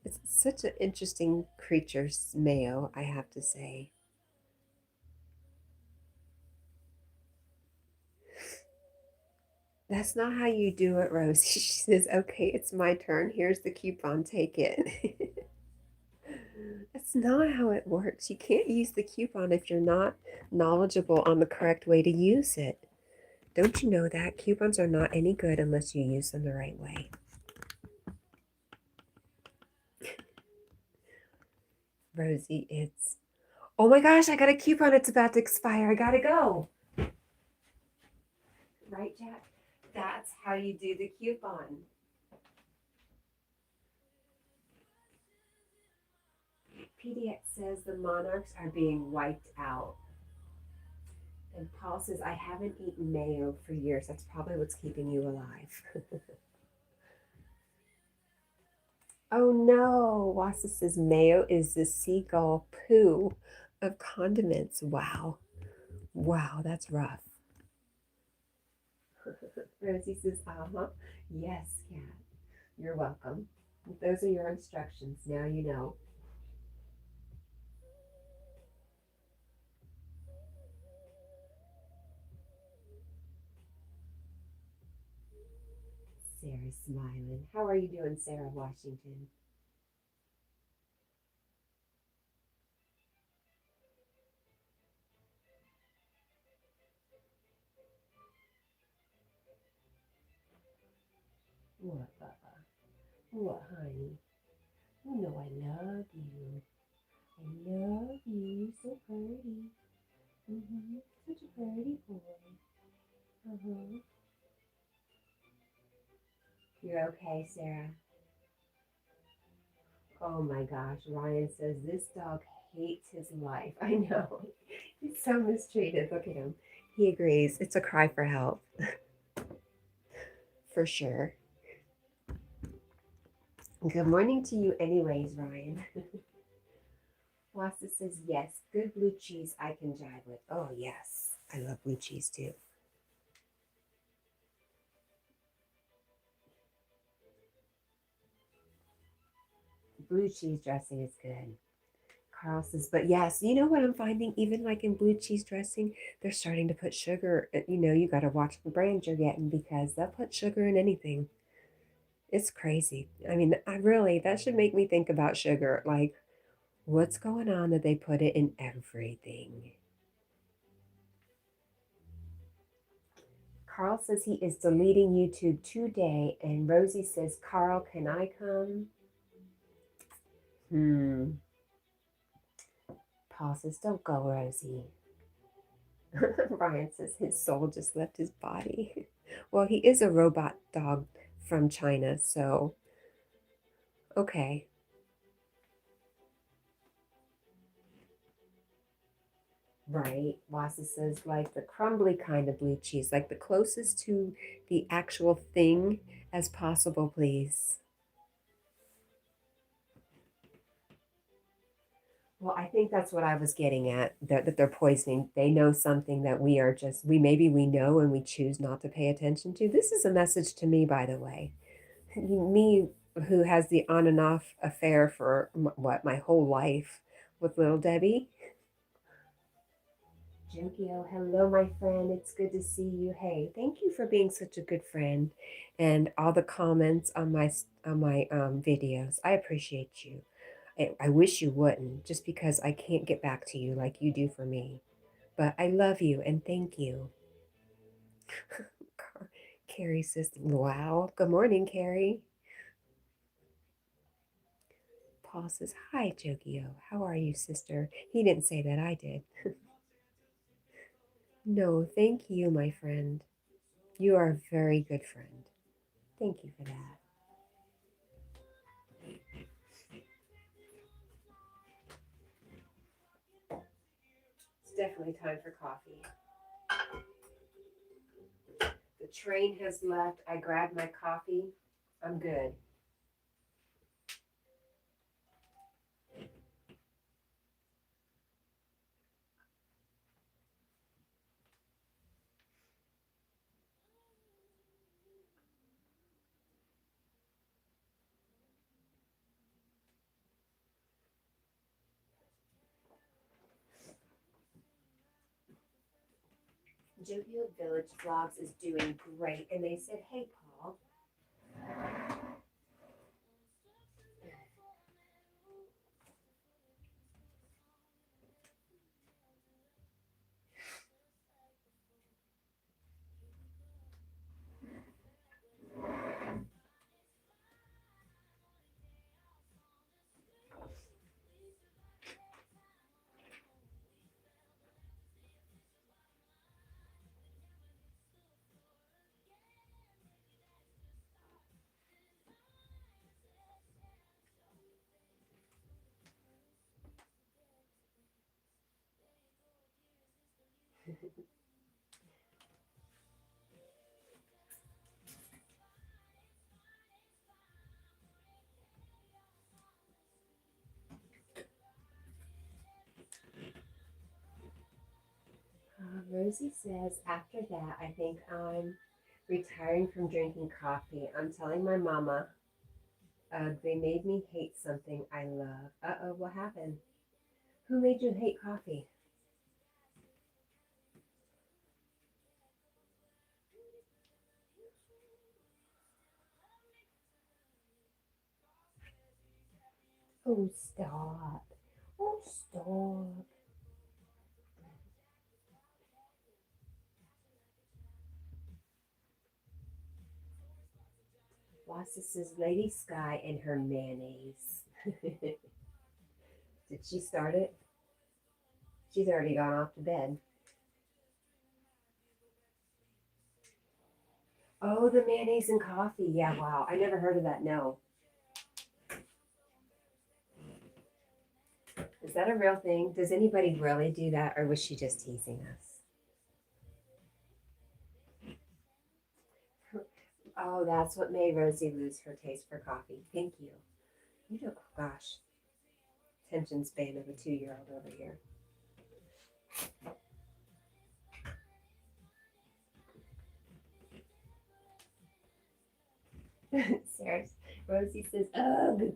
it's such an interesting creature, mayo, I have to say. That's not how you do it, Rosie. She says, okay, it's my turn. Here's the coupon. Take it. That's not how it works. You can't use the coupon if you're not knowledgeable on the correct way to use it. Don't you know that? Coupons are not any good unless you use them the right way. Rosie, it's... Oh my gosh, I got a coupon. It's about to expire. I gotta go. Right, Jack? That's how you do the coupon. PDX says the monarchs are being wiped out. And Paul says, I haven't eaten mayo for years. That's probably what's keeping you alive. Oh no, Wassa says mayo is the seagull poo of condiments. Wow. Wow, that's rough. Rosie says, uh-huh. Yes, Cat. You're welcome. Those are your instructions. Now you know. Sarah's smiling. How are you doing, Sarah Washington? What, Bubba? What, honey? You know I love you. I love you. So pretty. Such a pretty boy. You're okay, Sarah? Oh my gosh, Ryan says this dog hates his life. I know. He's so mistreated. Look at him. He agrees. It's a cry for help. For sure. Good morning to you anyways, Ryan. Wasta says, yes, good blue cheese I can jive with. Oh, yes. I love blue cheese too. Blue cheese dressing is good. Carl says, but yes, you know what I'm finding? Even like in blue cheese dressing, they're starting to put sugar. You know, you got to watch the brand you're getting because they'll put sugar in anything. It's crazy. I mean, that should make me think about sugar. Like, what's going on that they put it in everything? Carl says he is deleting YouTube today, and Rosie says, Carl, can I come? Paul says, don't go, Rosie. Ryan says his soul just left his body. Well, he is a robot dog from China, so okay. Right. Wassa says, like the crumbly kind of blue cheese, like the closest to the actual thing as possible, please. Well, I think that's what I was getting at, that they're poisoning. They know something that we are just, maybe we know and we choose not to pay attention to. This is a message to me, by the way. Me, who has the on and off affair for my whole life with little Debbie. Jinkio, hello, my friend. It's good to see you. Hey, thank you for being such a good friend, and all the comments on my videos. I appreciate you. I wish you wouldn't, just because I can't get back to you like you do for me. But I love you and thank you. Carrie says, "Wow, good morning, Carrie." Paul says, "Hi, Jokio. How are you, sister?" He didn't say that, I did. No, thank you, my friend. You are a very good friend. Thank you for that. It's definitely time for coffee. The train has left. I grabbed my coffee. I'm good. Jokio Village Vlogs is doing great. And they said, hey, Paul. Rosie says, after that, I think I'm retiring from drinking coffee. I'm telling my mama, they made me hate something I love. Uh-oh, what happened? Who made you hate coffee? Oh, stop. Oh, stop. Wassa says, Lady Sky and her mayonnaise. Did she start it? She's already gone off to bed. Oh, the mayonnaise and coffee. Yeah, wow. I never heard of that. No. Is that a real thing? Does anybody really do that, or was she just teasing us? Oh, that's what made Rosie lose her taste for coffee. Thank you. You know, gosh, attention span of a 2-year-old over here. Sarah, Rosie says, ugh.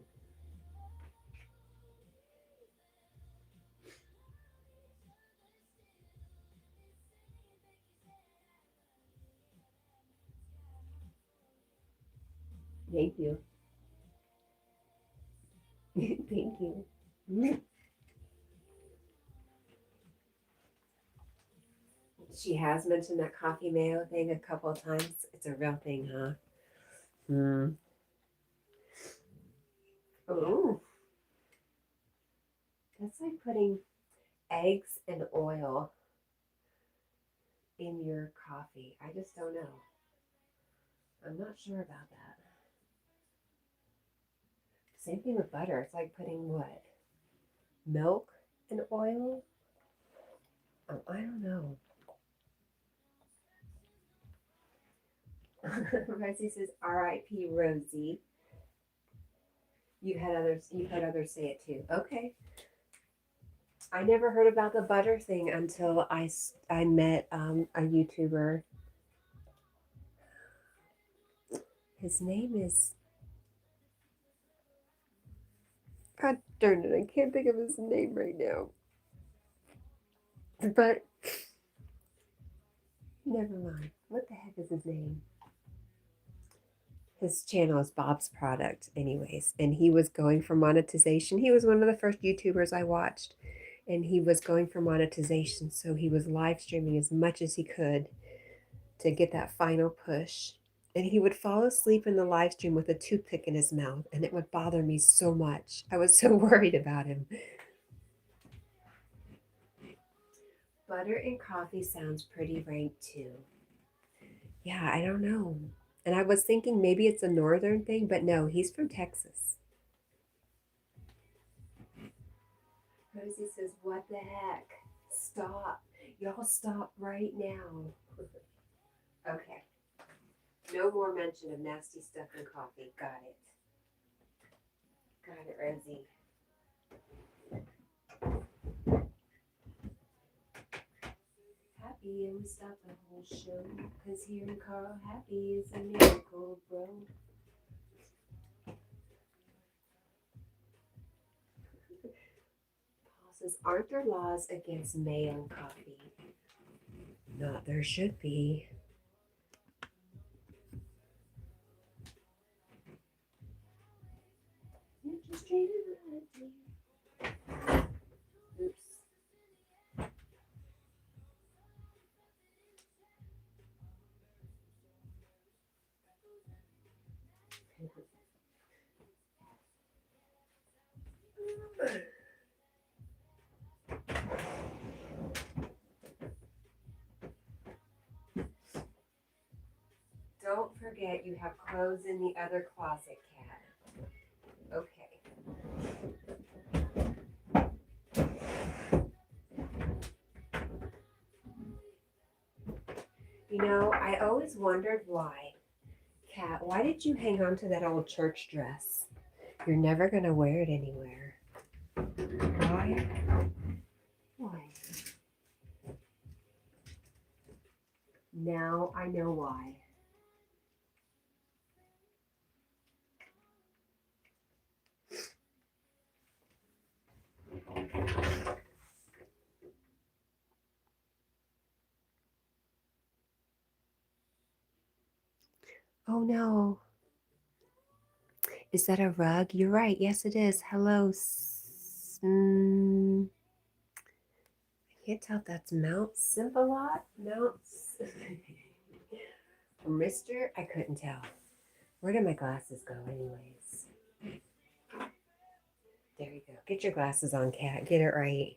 Thank you. Thank you. She has mentioned that coffee mayo thing a couple of times. It's a real thing, huh? Hmm. Oh, that's like putting eggs and oil in your coffee. I just don't know. I'm not sure about that. Same thing with butter. It's like putting what? Milk and oil? I don't know. Rosie says, R.I.P. Rosie. You've heard others say it too. Okay. I never heard about the butter thing until I met a YouTuber. His name is, God darn it, I can't think of his name right now. But never mind. What the heck is his name? His channel is Bob's Product, anyways. And he was going for monetization. He was one of the first YouTubers I watched. And he was going for monetization. So he was live streaming as much as he could to get that final push. And he would fall asleep in the live stream with a toothpick in his mouth. And it would bother me so much. I was so worried about him. Butter and coffee sounds pretty rank too. Yeah, I don't know. And I was thinking maybe it's a northern thing, but no, he's from Texas. Rosie says, what the heck? Stop. Y'all stop right now. Okay. No more mention of nasty stuff in coffee. Got it. Got it, Rosie. Happy and we stop the whole show. Cause hearing Carl happy is a miracle, bro. Paul says, aren't there laws against male coffee? Not there should be. You're just treated like. Oops. Don't forget you have clothes in the other closet, Cat. Okay. You know, I always wondered why. Cat, why did you hang on to that old church dress? You're never going to wear it anywhere. Why? Why? Now I know why. Oh no. Is that a rug? You're right. Yes, it is. Hello. I can't tell if that's Mount Simbalot. Mr. I couldn't tell. Where did my glasses go, anyways? There you go. Get your glasses on, Cat. Get it right.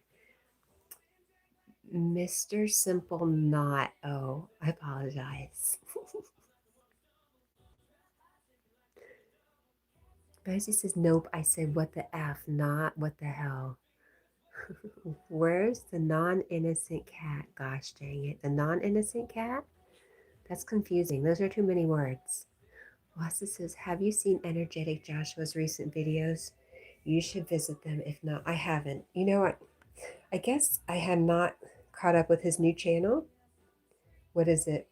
Mr. Simple Not. Oh, I apologize. Rosie says, nope. I said, what the F, not what the hell. Where's the non-innocent cat? Gosh dang it. The non-innocent cat? That's confusing. Those are too many words. Wassa says, have you seen Energetic Joshua's recent videos? You should visit them. If not, I haven't. You know what? I guess I had not caught up with his new channel. What is it?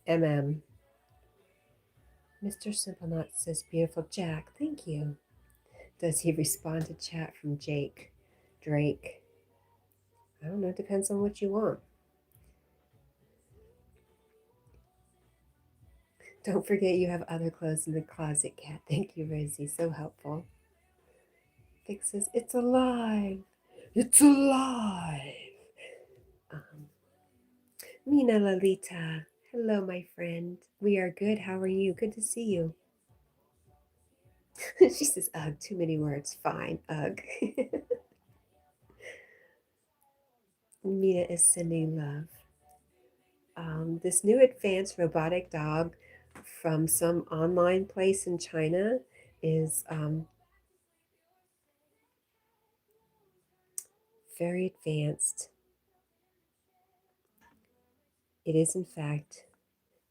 MM. Mr. Simplenut says, beautiful Jack. Thank you. Does he respond to chat from Drake? I don't know. It depends on what you want. Don't forget you have other clothes in the closet, Cat. Thank you, Rosie. So helpful. Vic says, it's alive. It's alive. Mina Lalita. Hello, my friend. We are good. How are you? Good to see you. She says, ugh, too many words. Fine, ugh. Mina is sending love. This new advanced robotic dog from some online place in China is very advanced. It is, in fact,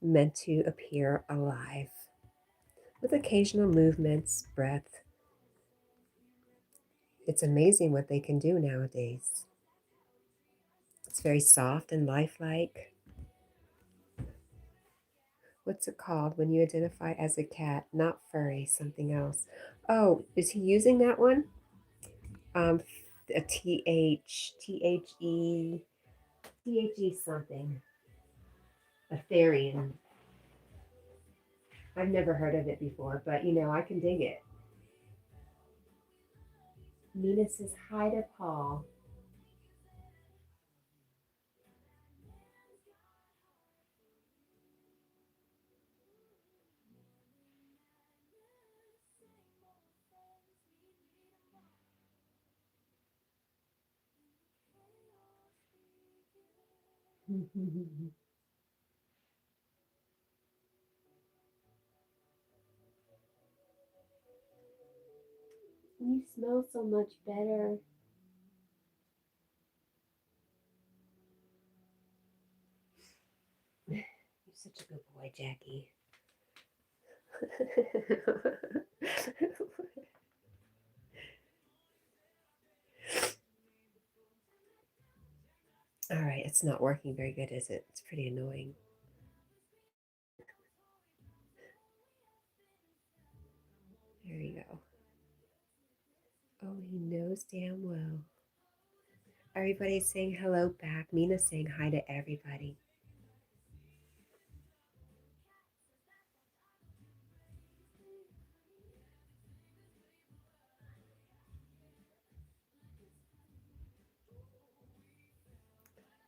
meant to appear alive with occasional movements, breath. It's amazing what they can do nowadays. It's very soft and lifelike. What's it called when you identify as a cat? Not furry, something else. Oh, is he using that one? Um, a THE something. Ethereum. I've never heard of it before, but I can dig it. Nina says hi to Paul. You smell so much better. You're such a good boy, Jackie. All right, it's not working very good, is it? It's pretty annoying. There you go. Oh, he knows damn well. Everybody's saying hello back. Mina's saying hi to everybody.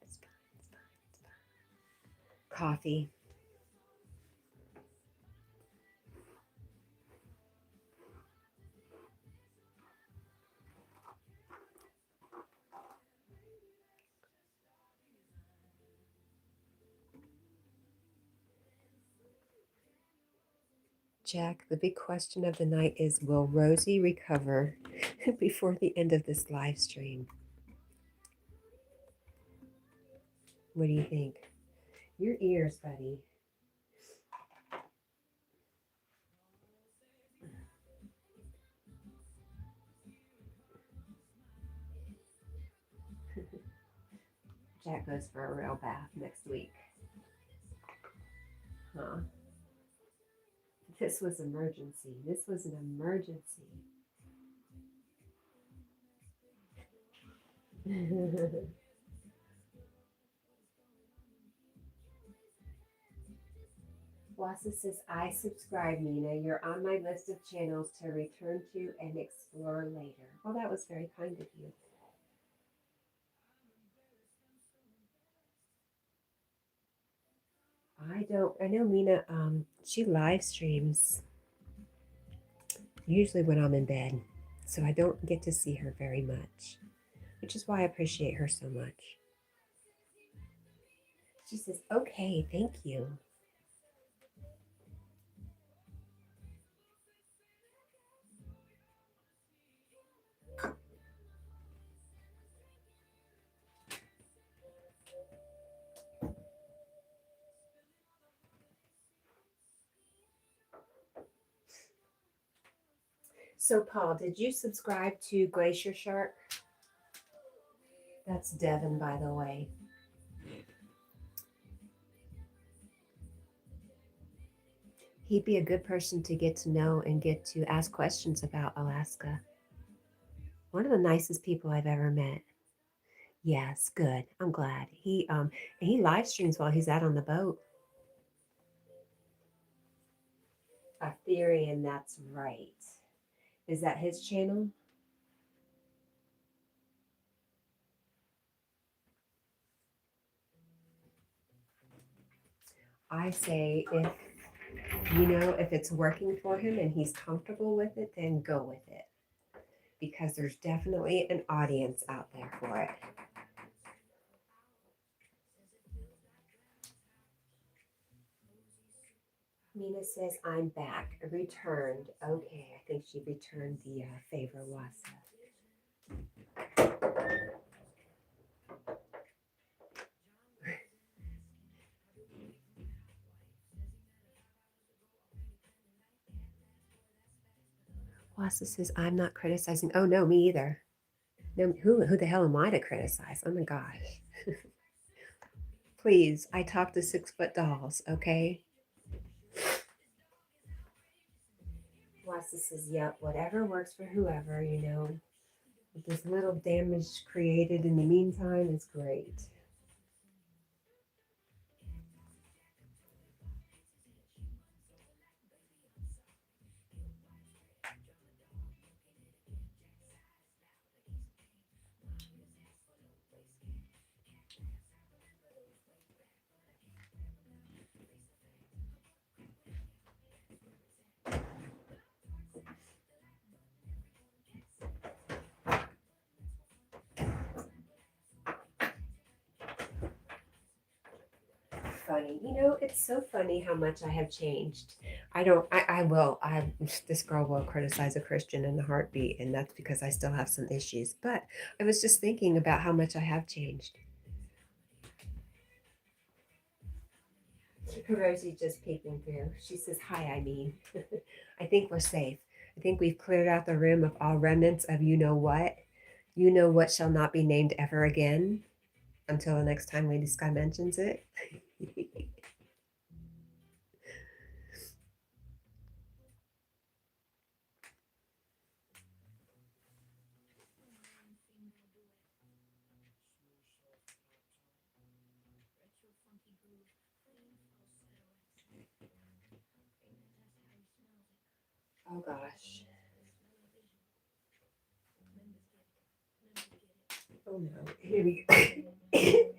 It's fine, it's fine, it's fine. Coffee. Jack, the big question of the night is, will Rosie recover before the end of this live stream? What do you think? Your ears, buddy. Jack goes for a real bath next week. Huh? This was emergency. This was an emergency. Wassa says, I subscribe, Nina. You're on my list of channels to return to and explore later. Well, that was very kind of you. I know Mina, she live streams usually when I'm in bed. So I don't get to see her very much, which is why I appreciate her so much. She says, okay, thank you. So, Paul, did you subscribe to Glacier Shark? That's Devin, by the way. He'd be a good person to get to know and get to ask questions about Alaska. One of the nicest people I've ever met. Yes, good. I'm glad. He live streams while he's out on the boat. Arthurian, that's right. Is that his channel? I say if it's working for him and he's comfortable with it, then go with it. Because there's definitely an audience out there for it. Mina says, I'm back. Returned. Okay, I think she returned the favor, Wasa. Wasa says, I'm not criticizing. Oh, no, me either. No, who the hell am I to criticize? Oh my gosh. Please, I talk to 6 foot dolls, okay? Wasa says, yep, whatever works for whoever, you know. With this little damage created in the meantime is great. Funny. You know, it's so funny how much I have changed. This girl will criticize a Christian in a heartbeat, and that's because I still have some issues. But I was just thinking about how much I have changed. Rosie's just peeking through. She says, hi, I mean. I think we're safe. I think we've cleared out the room of all remnants of you know what. You know what shall not be named ever again until the next time Lady Sky mentions it. Oh gosh. Oh no. Here we go. Okay.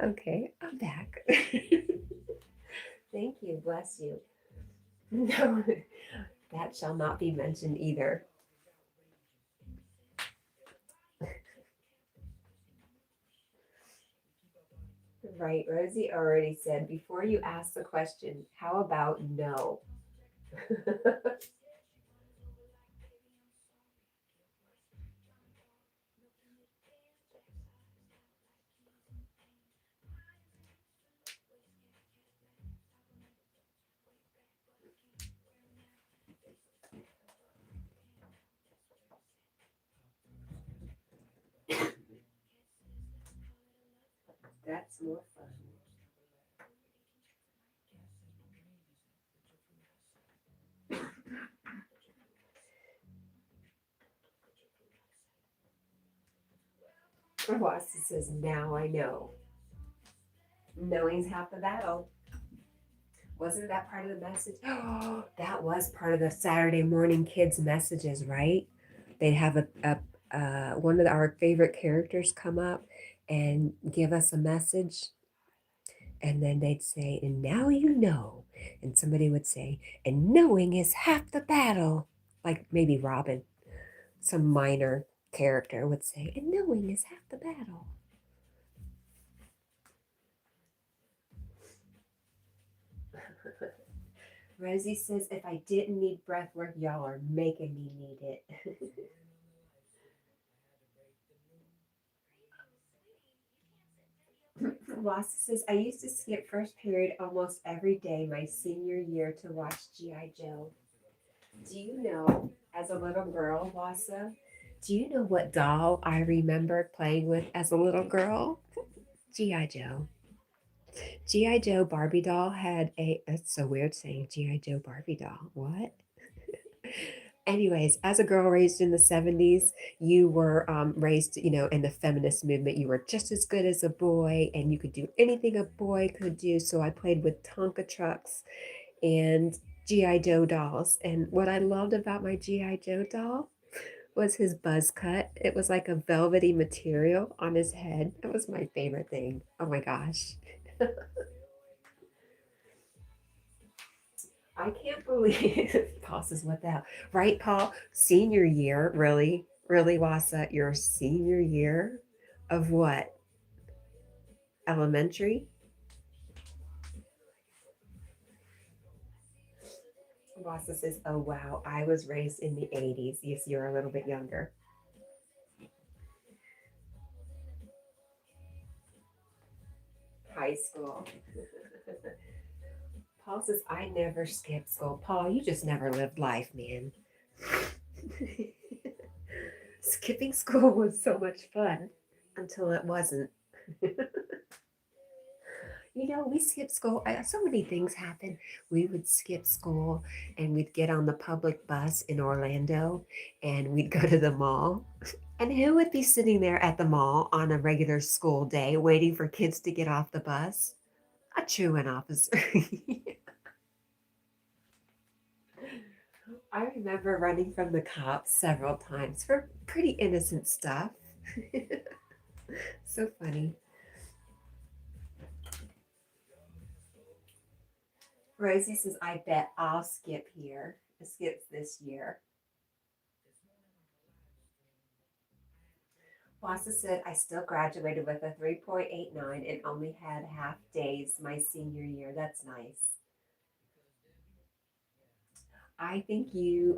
Okay, I'm back. Thank you. Bless you. No, that shall not be mentioned either. Right. Rosie already said before you ask the question, how about no? That's more fun. Wassa says, now I know. Knowing's half the battle. Wasn't that part of the message? Oh, that was part of the Saturday morning kids' messages, right? They'd have one of our favorite characters come up and give us a message, and then they'd say, and now you know. And somebody would say, and knowing is half the battle. Like maybe Robin, some minor character would say, and knowing is half the battle. Rosie says, if I didn't need breath work, y'all are making me need it. Wassa says, I used to skip first period almost every day my senior year to watch G.I. Joe. Do you know, as a little girl, Wassa, do you know what doll I remembered playing with as a little girl? G.I. Joe. G.I. Joe Barbie doll had it's so weird saying G.I. Joe Barbie doll. What? Anyways, as a girl raised in the 70s, you were raised, you know, in the feminist movement. You were just as good as a boy and you could do anything a boy could do. So I played with Tonka trucks and G.I. Joe dolls. And what I loved about my G.I. Joe doll was his buzz cut. It was like a velvety material on his head. That was my favorite thing. Oh my gosh. I can't believe Paul says, what the hell? Right, Paul? Senior year, really? Really, Wasa? Your senior year of what? Elementary? Wasa says, oh wow, I was raised in the 80s. Yes, you're a little bit younger. High school. Paul says, I never skipped school. Paul, you just never lived life, man. Skipping school was so much fun until it wasn't. You know, we skipped school. So many things happened. We would skip school and we'd get on the public bus in Orlando and we'd go to the mall. And who would be sitting there at the mall on a regular school day waiting for kids to get off the bus? A truant officer. I remember running from the cops several times for pretty innocent stuff. So funny. Rosie says, I bet I'll skip here. It skips this year. Wasa said, I still graduated with a 3.89 and only had half days my senior year. That's nice. I think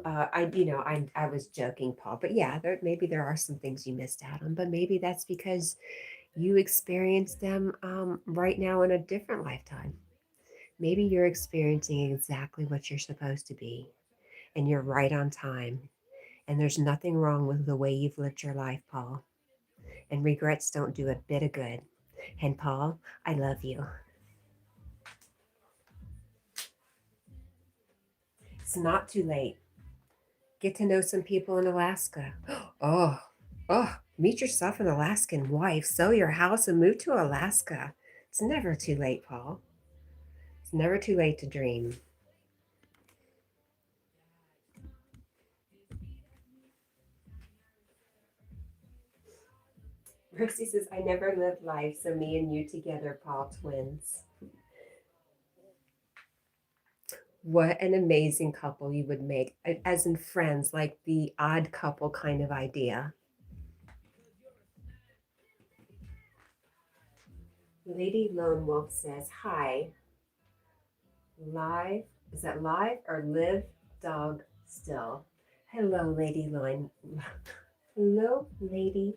I was joking, Paul, but yeah, maybe there are some things you missed out on, but maybe that's because you experienced them right now in a different lifetime. Maybe you're experiencing exactly what you're supposed to be, and you're right on time, and there's nothing wrong with the way you've lived your life, Paul. And regrets don't do a bit of good. And Paul, I love you. It's not too late. Get to know some people in Alaska. Oh, meet yourself an Alaskan wife, sell your house, and move to Alaska. It's never too late, Paul. It's never too late to dream. Roxy says, I never lived life, so me and you together, Paul, twins. What an amazing couple you would make, as in friends, like the odd couple kind of idea. Lady Lone Wolf says, hi, live, is that live or live dog still? Hello, Lady Lone. Hello, Lady.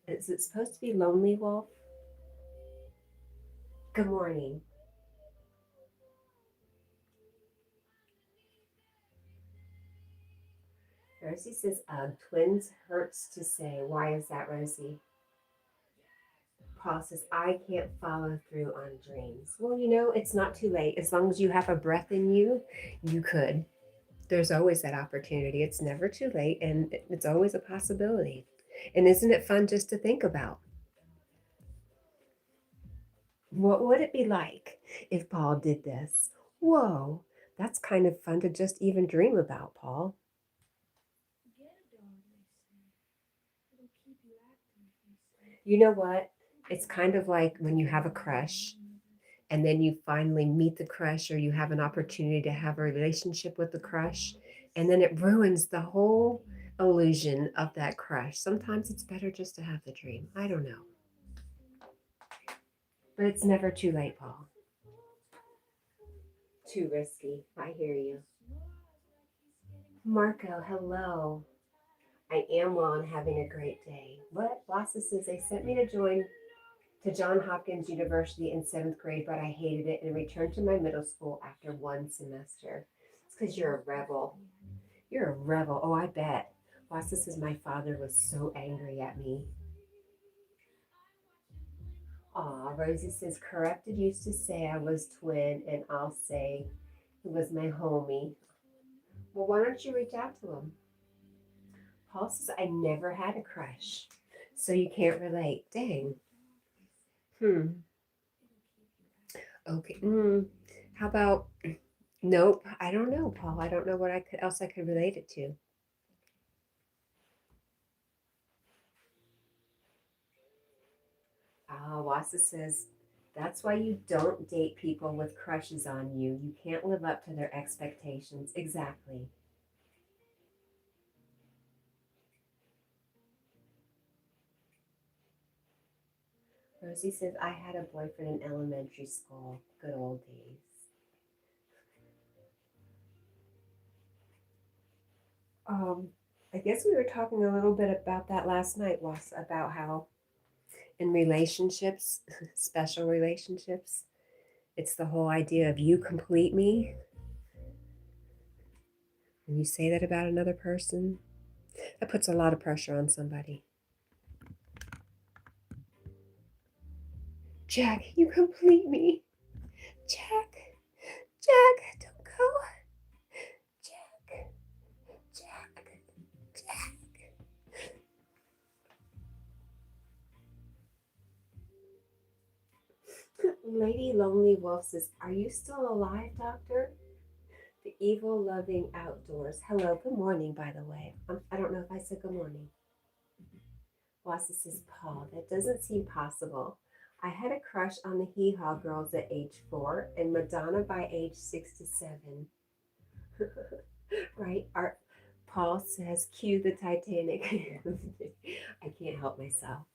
Is it supposed to be Lonely Wolf? Good morning. Rosie says, twins hurts to say. Why is that, Rosie? Paul says, I can't follow through on dreams. Well, it's not too late. As long as you have a breath in you, you could. There's always that opportunity. It's never too late, and it's always a possibility. And isn't it fun just to think about? What would it be like if Paul did this? Whoa, that's kind of fun to just even dream about, Paul. You know what? It's kind of like when you have a crush and then you finally meet the crush or you have an opportunity to have a relationship with the crush and then it ruins the whole illusion of that crush. Sometimes it's better just to have the dream. I don't know. But it's never too late, Paul. Too risky. I hear you. Marco, hello. I am well and having a great day. What? Lassa says they sent me to join to Johns Hopkins University in seventh grade, but I hated it and returned to my middle school after one semester. It's because you're a rebel. You're a rebel. Oh, I bet. Lassa says my father was so angry at me. Aw, Rosie says corrected used to say I was twin, and I'll say he was my homie. Well, why don't you reach out to him? Paul says I never had a crush, so you can't relate. Dang. Hmm. Okay. How about Nope, I don't know, Paul. I don't know what else I could relate it to. Ah, Wasa says, that's why you don't date people with crushes on you. You can't live up to their expectations. Exactly. Rosie says, I had a boyfriend in elementary school. Good old days. Um, I guess we were talking a little bit about that last night, Was, about how in relationships, special relationships, it's the whole idea of you complete me. When you say that about another person, that puts a lot of pressure on somebody. Jack, you complete me. Jack, Jack, don't go. Jack, Jack, Jack. Lady Lonely Wolf says, are you still alive, Doctor? The evil loving outdoors. Hello, good morning, by the way. I don't know if I said good morning. Wassa says, Paul, that doesn't seem possible. I had a crush on the Hee Haw girls at age 4 and Madonna by age 6 to 7. Right? Paul says, cue the Titanic. I can't help myself.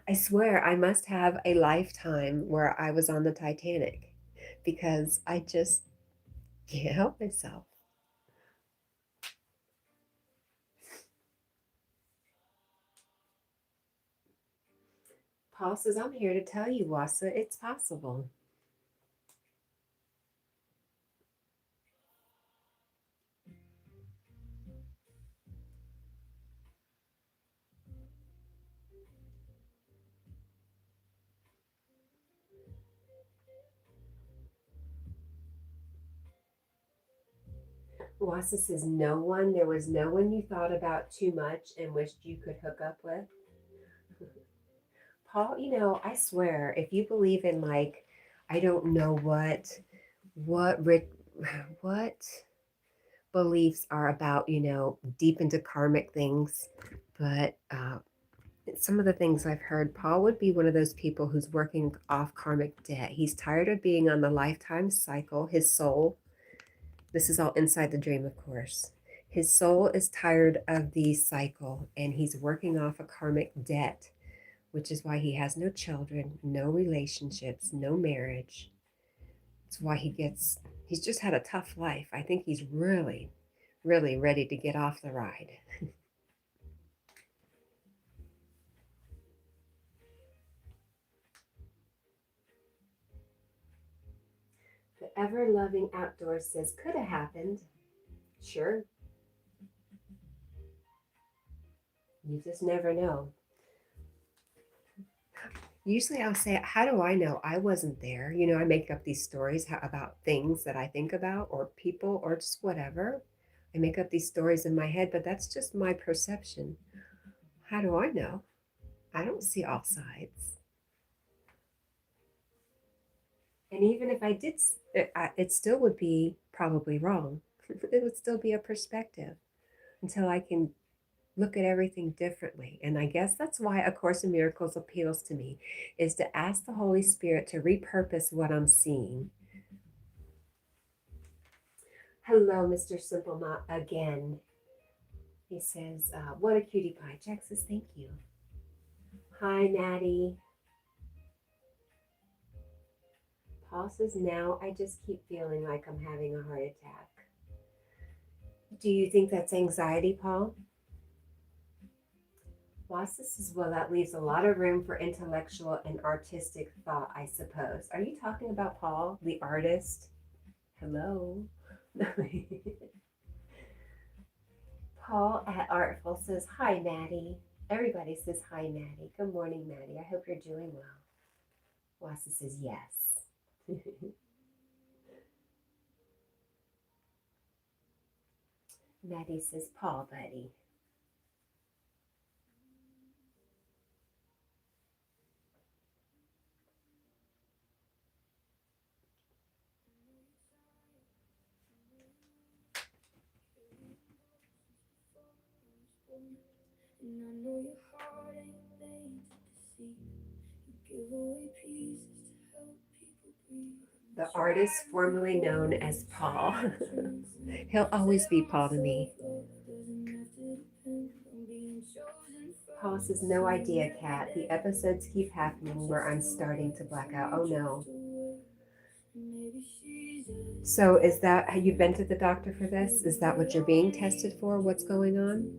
I swear I must have a lifetime where I was on the Titanic because I just can't help myself. Paul says, I'm here to tell you, Wassa, it's possible. Wassa says, there was no one you thought about too much and wished you could hook up with. Paul, I swear, if you believe in like, I don't know what, what beliefs are about, deep into karmic things, but some of the things I've heard, Paul would be one of those people who's working off karmic debt. He's tired of being on the lifetime cycle. His soul, this is all inside the dream, of course. His soul is tired of the cycle and he's working off a karmic debt, which is why he has no children, no relationships, no marriage. It's why he's just had a tough life. I think he's really, really ready to get off the ride. The ever loving outdoors says, could have happened. Sure, you just never know. Usually I'll say, how do I know? I wasn't there. I make up these stories about things that I think about or people or just whatever. I make up these stories in my head, but that's just my perception. How do I know? I don't see all sides. And even if I did, it still would be probably wrong. It would still be a perspective until I can look at everything differently. And I guess that's why A Course in Miracles appeals to me, is to ask the Holy Spirit to repurpose what I'm seeing. Hello, Mr. Simple Knot again. He says, what a cutie pie. Jack says, thank you. Hi, Natty. Paul says, now I just keep feeling like I'm having a heart attack. Do you think that's anxiety, Paul? Wassa says, well, that leaves a lot of room for intellectual and artistic thought, I suppose. Are you talking about Paul, the artist? Hello. Paul at Artful says, hi, Maddie. Everybody says, hi, Maddie. Good morning, Maddie. I hope you're doing well. Wassa says, yes. Maddie says, Paul, buddy. The artist formerly known as Paul. He'll always be Paul to me. Paul says, no idea, Kat. The episodes keep happening where I'm starting to black out. Oh no. So is that, have you been to the doctor for this? Is that what you're being tested for? What's going on?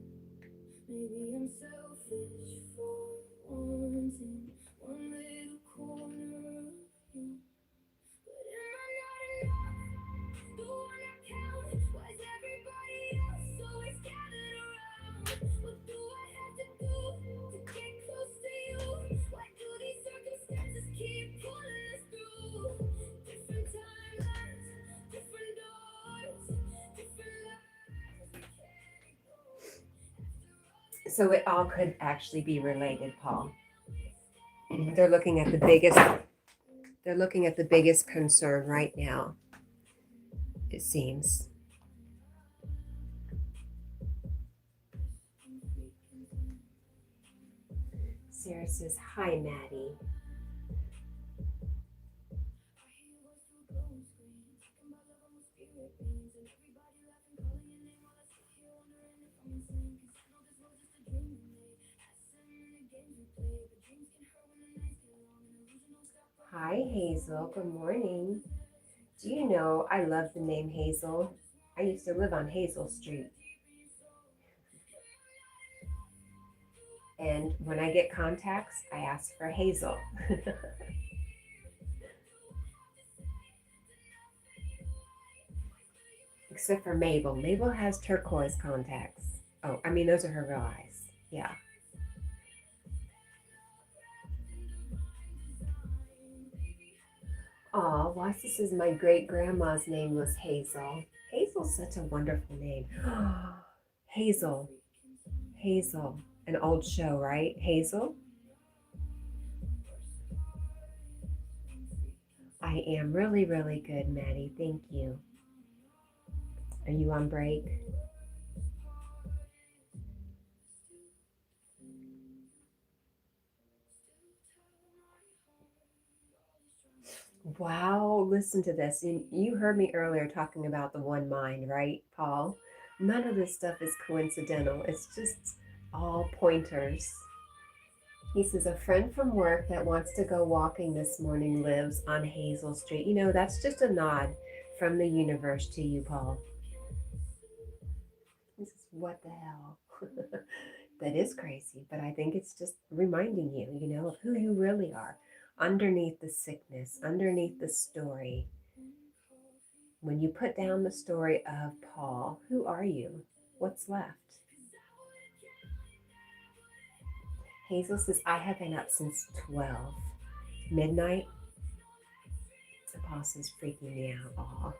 So it all could actually be related, Paul. They're looking at the biggest concern right now, it seems. Sarah says, hi, Maddie. Hi, Hazel. Good morning. Do you know I love the name Hazel? I used to live on Hazel Street. And when I get contacts, I ask for Hazel. Except for Mabel. Mabel has turquoise contacts. Oh, I mean, those are her real eyes. Yeah. Aw, Wassa says my great grandma's name was Hazel. Hazel's such a wonderful name. Hazel. Hazel. An old show, right? Hazel? I am really, really good, Maddie. Thank you. Are you on break? Wow, listen to this. You heard me earlier talking about the one mind, right, Paul? None of this stuff is coincidental. It's just all pointers. He says, a friend from work that wants to go walking this morning lives on Hazel Street. You know, that's just a nod from the universe to you, Paul. He says, what the hell? That is crazy, but I think it's just reminding you, of who you really are underneath the sickness, underneath the story. When you put down the story of Paul, who are you? What's left? Hazel says, I have been up since 12 midnight. Paul says, freaking me out. Aw.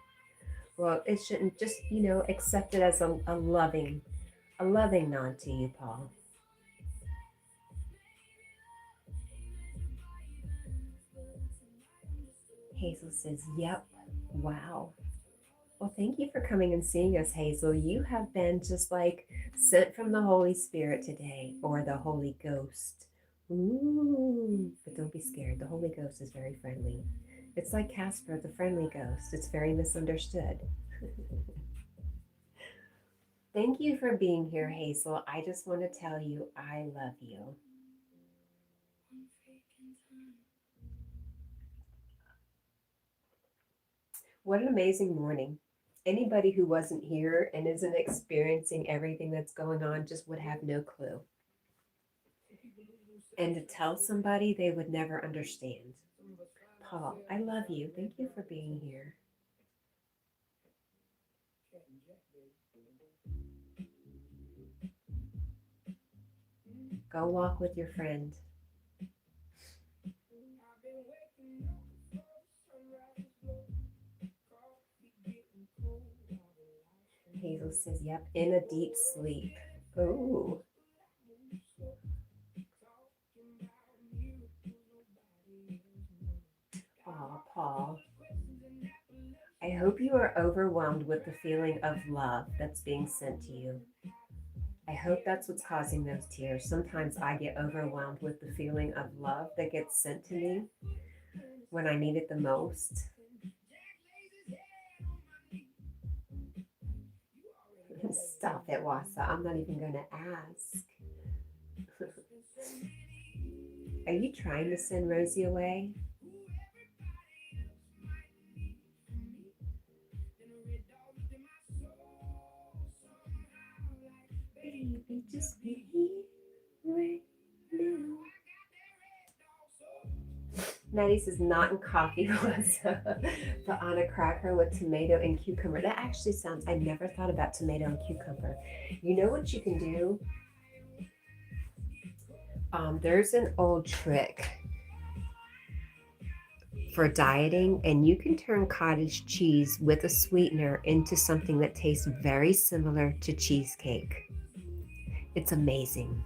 Well, it shouldn't, just, accept it as a loving nod to you, Paul. Hazel says, yep. Wow. Well, thank you for coming and seeing us, Hazel. You have been just like sent from the Holy Spirit today, or the Holy Ghost. Ooh, but don't be scared. The Holy Ghost is very friendly. It's like Casper, the friendly ghost. It's very misunderstood. Thank you for being here, Hazel. I just want to tell you I love you. What an amazing morning. Anybody who wasn't here and isn't experiencing everything that's going on just would have no clue. And to tell somebody, they would never understand. Paul, I love you. Thank you for being here. Go walk with your friend. Hazel says, yep, in a deep sleep. Ooh. Aw, Paul. I hope you are overwhelmed with the feeling of love that's being sent to you. I hope that's what's causing those tears. Sometimes I get overwhelmed with the feeling of love that gets sent to me when I need it the most. Stop it, Wasa. I'm not even going to ask. Are you trying to send Rosie away? Baby, just be right now. Maddie says not in coffee, but on a cracker with tomato and cucumber. That actually sounds, I never thought about tomato and cucumber. You know what you can do? There's an old trick for dieting, and you can turn cottage cheese with a sweetener into something that tastes very similar to cheesecake. It's amazing.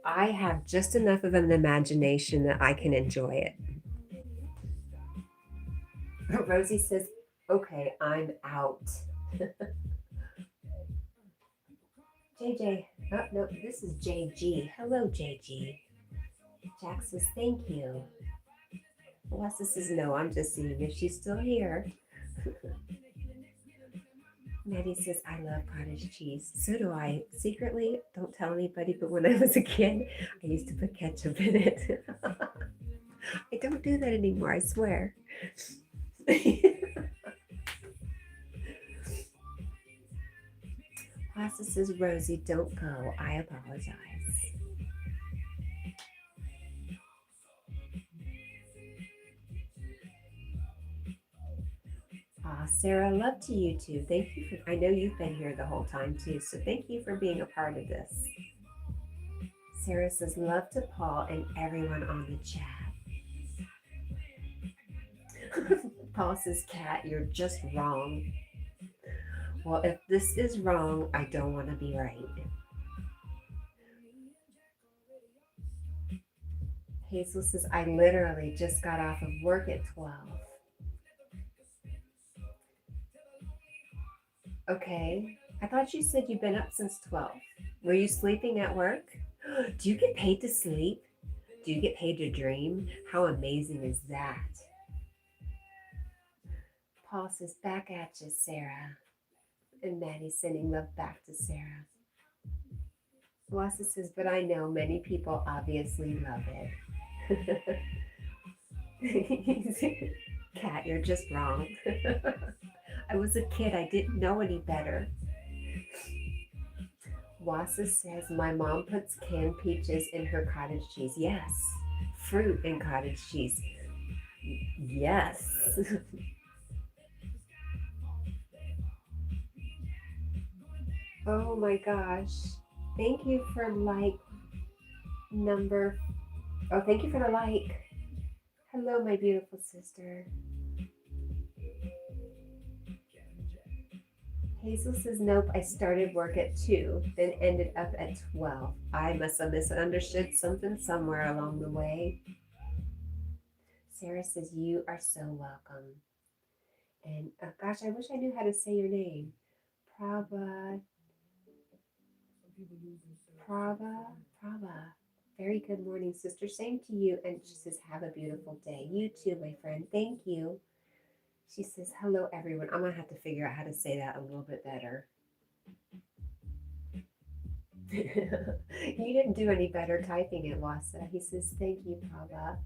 I have just enough of an imagination that I can enjoy it. Rosie says, okay, I'm out. JJ, oh, no, this is JG. Hello, JG. Jack says, thank you. Wasa says, no, I'm just seeing if she's still here. Maddie says, I love cottage cheese. So do I. Secretly, don't tell anybody, but when I was a kid, I used to put ketchup in it. I don't do that anymore, I swear. Wasa says, Rosie, don't go. I apologize. Sarah, love to you too. Thank you for, I know you've been here the whole time too, so thank you for being a part of this. Sarah says, love to Paul and everyone on the chat. Paul says, Cat, you're just wrong. Well, if this is wrong, I don't want to be right. Hazel says, I literally just got off of work at 12. Okay. I thought you said you've been up since 12. Were you sleeping at work? Do you get paid to sleep? Do you get paid to dream? How amazing is that? Paul says, back at you, Sarah. And Maddie's sending love back to Sarah. Wasa says, but I know many people obviously love it. Cat, you're just wrong. I was a kid. I didn't know any better. Wasa says, my mom puts canned peaches in her cottage cheese. Yes. Fruit in cottage cheese. Yes. Oh my gosh. Thank you for like number. Oh, thank you for the like. Hello, my beautiful sister. Hazel says, nope, I started work at 2, then ended up at 12. I must have misunderstood something somewhere along the way. Sarah says, you are so welcome. And gosh, I wish I knew how to say your name. Prava. Very good morning, sister. Same to you. And she says, have a beautiful day. You too, my friend. Thank you. She says, hello, everyone. I'm going to have to figure out how to say that a little bit better. You didn't do any better typing it, Wasa. He says, thank you, Prabha.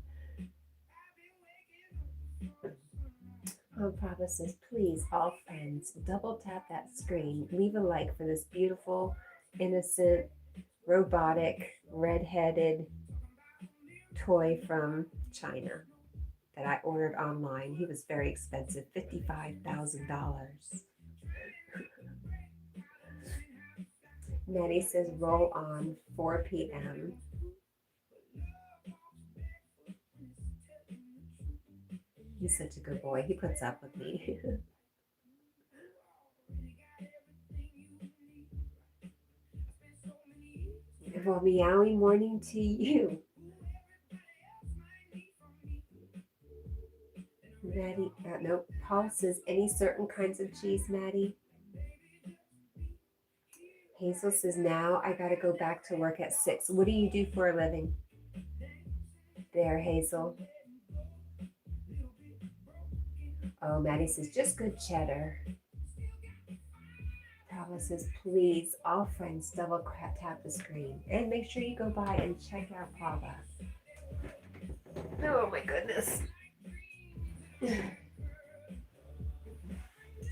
Oh, Prabha says, please, all friends, double tap that screen. Leave a like for this beautiful, innocent, robotic, red-headed toy from China that I ordered online. He was very expensive, $55,000. Nettie says, roll on 4 p.m. He's such a good boy. He puts up with me. Well, meowing morning to you. Maddie, no, Paul says, any certain kinds of cheese, Maddie? Hazel says, now I got to go back to work at 6. What do you do for a living? There, Hazel. Oh, Maddie says, just good cheddar. Paula says, please, all friends, double tap the screen. And make sure you go by and check out Paula. Oh, my goodness.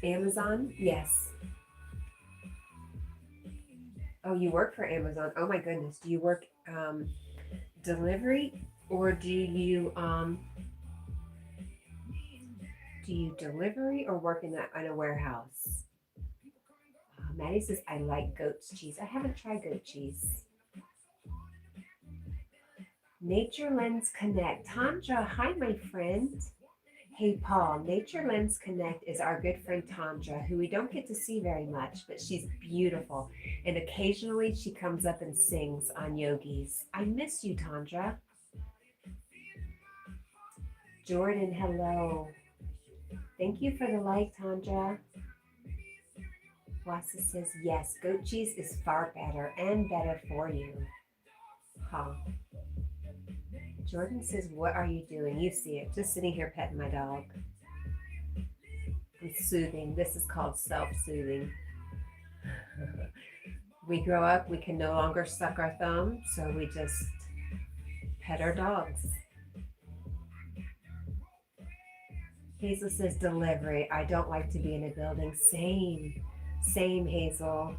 Amazon? Yes. Oh, you work for Amazon. Oh, my goodness. Do you work delivery, or do you delivery or work in a warehouse? Maddie says, I like goat's cheese. I haven't tried goat cheese. Nature Lens Connect. Tandra, hi, my friend. Hey, Paul. Nature Lens Connect is our good friend Tandra, who we don't get to see very much, but she's beautiful. And occasionally she comes up and sings on yogis. I miss you, Tandra. Jordan, hello. Thank you for the like, Tandra. Wassa says, yes, goat cheese is far better and better for you. Huh. Jordan says, what are you doing? You see it. Just sitting here petting my dog. I'm soothing. This is called self-soothing. We grow up, we can no longer suck our thumb, so we just pet our dogs. Hazel says, delivery. I don't like to be in a building. Same, Hazel.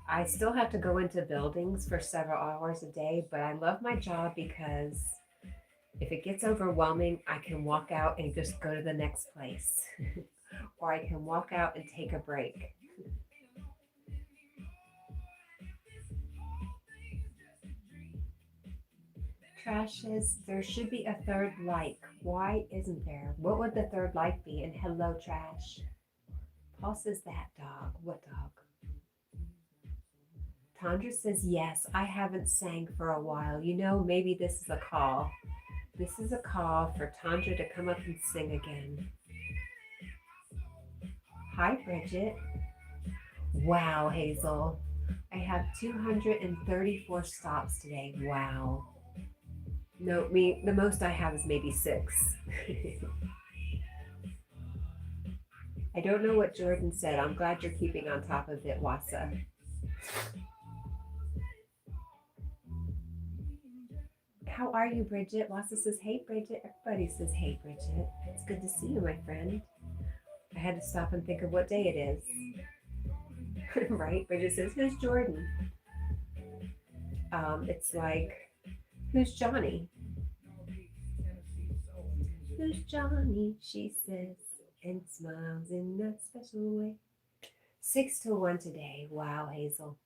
I still have to go into buildings for several hours a day, but I love my job because if it gets overwhelming, I can walk out and just go to the next place. Or I can walk out and take a break. Trash says, there should be a third like. Why isn't there? What would the third like be? And hello, Trash. Paul says, that dog. What dog? Tandra says, yes, I haven't sang for a while. You know, maybe this is a call. This is a call for Tandra to come up and sing again. Hi, Bridget. Wow, Hazel. I have 234 stops today. Wow. No, the most I have is maybe 6. I don't know what Jordan said. I'm glad you're keeping on top of it, Wassa. How are you, Bridget? Wassa says, hey, Bridget. Everybody says, hey, Bridget. It's good to see you, my friend. I had to stop and think of what day it is. Right? Bridget says, who's Jordan? It's like, who's Johnny? Who's Johnny? She says, and smiles in that special way. 6 to 1 today. Wow, Hazel.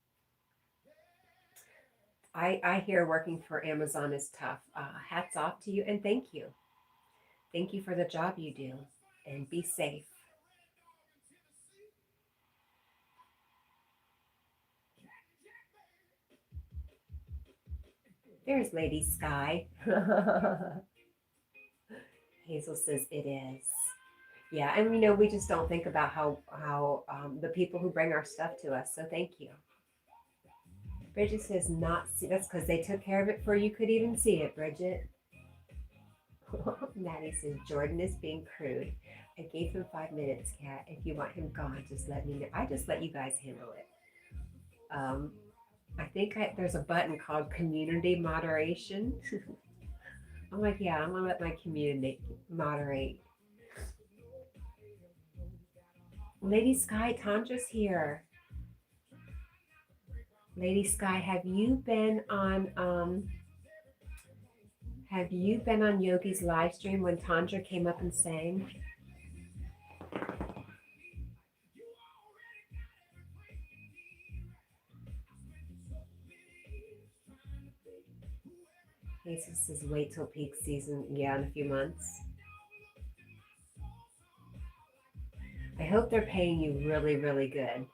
I hear working for Amazon is tough. Hats off to you and thank you. Thank you for the job you do and be safe. There's Lady Sky. Hazel says it is. Yeah, and we just don't think about how the people who bring our stuff to us. So thank you. Bridget says not see. That's because they took care of it before you could even see it, Bridget. Maddie says Jordan is being crude. I gave him 5 minutes, Cat. If you want him gone, just let me know. I just let you guys handle it. I think there's a button called community moderation. I'm like, yeah, I'm gonna let my community moderate. Lady Sky, Tandra's here. Lady Sky, have you been on Yogi's live stream when Tandra came up and sang? Hazel says wait till peak season. Yeah, in a few months. I hope they're paying you really, really good.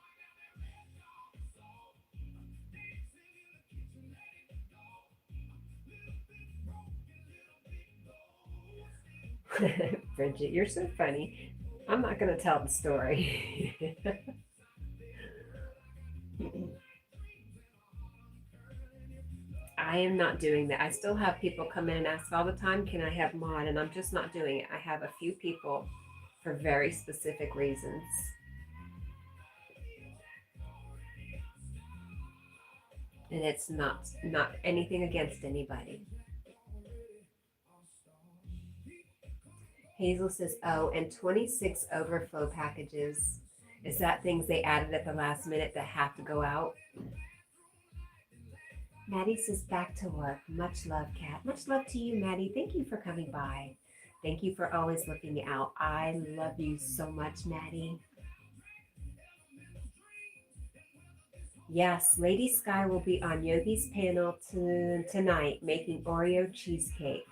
Bridget, you're so funny. I'm not going to tell the story. am not doing that. I still have people come in and ask all the time, can I have mod? And I'm just not doing it. I have a few people for very specific reasons. And it's not anything against anybody. Hazel says, oh, and 26 overflow packages. Is that things they added at the last minute that have to go out? Maddie says, back to work. Much love, Kat. Much love to you, Maddie. Thank you for coming by. Thank you for always looking out. I love you so much, Maddie. Yes, Lady Sky will be on Yogi's panel tonight making Oreo cheesecake.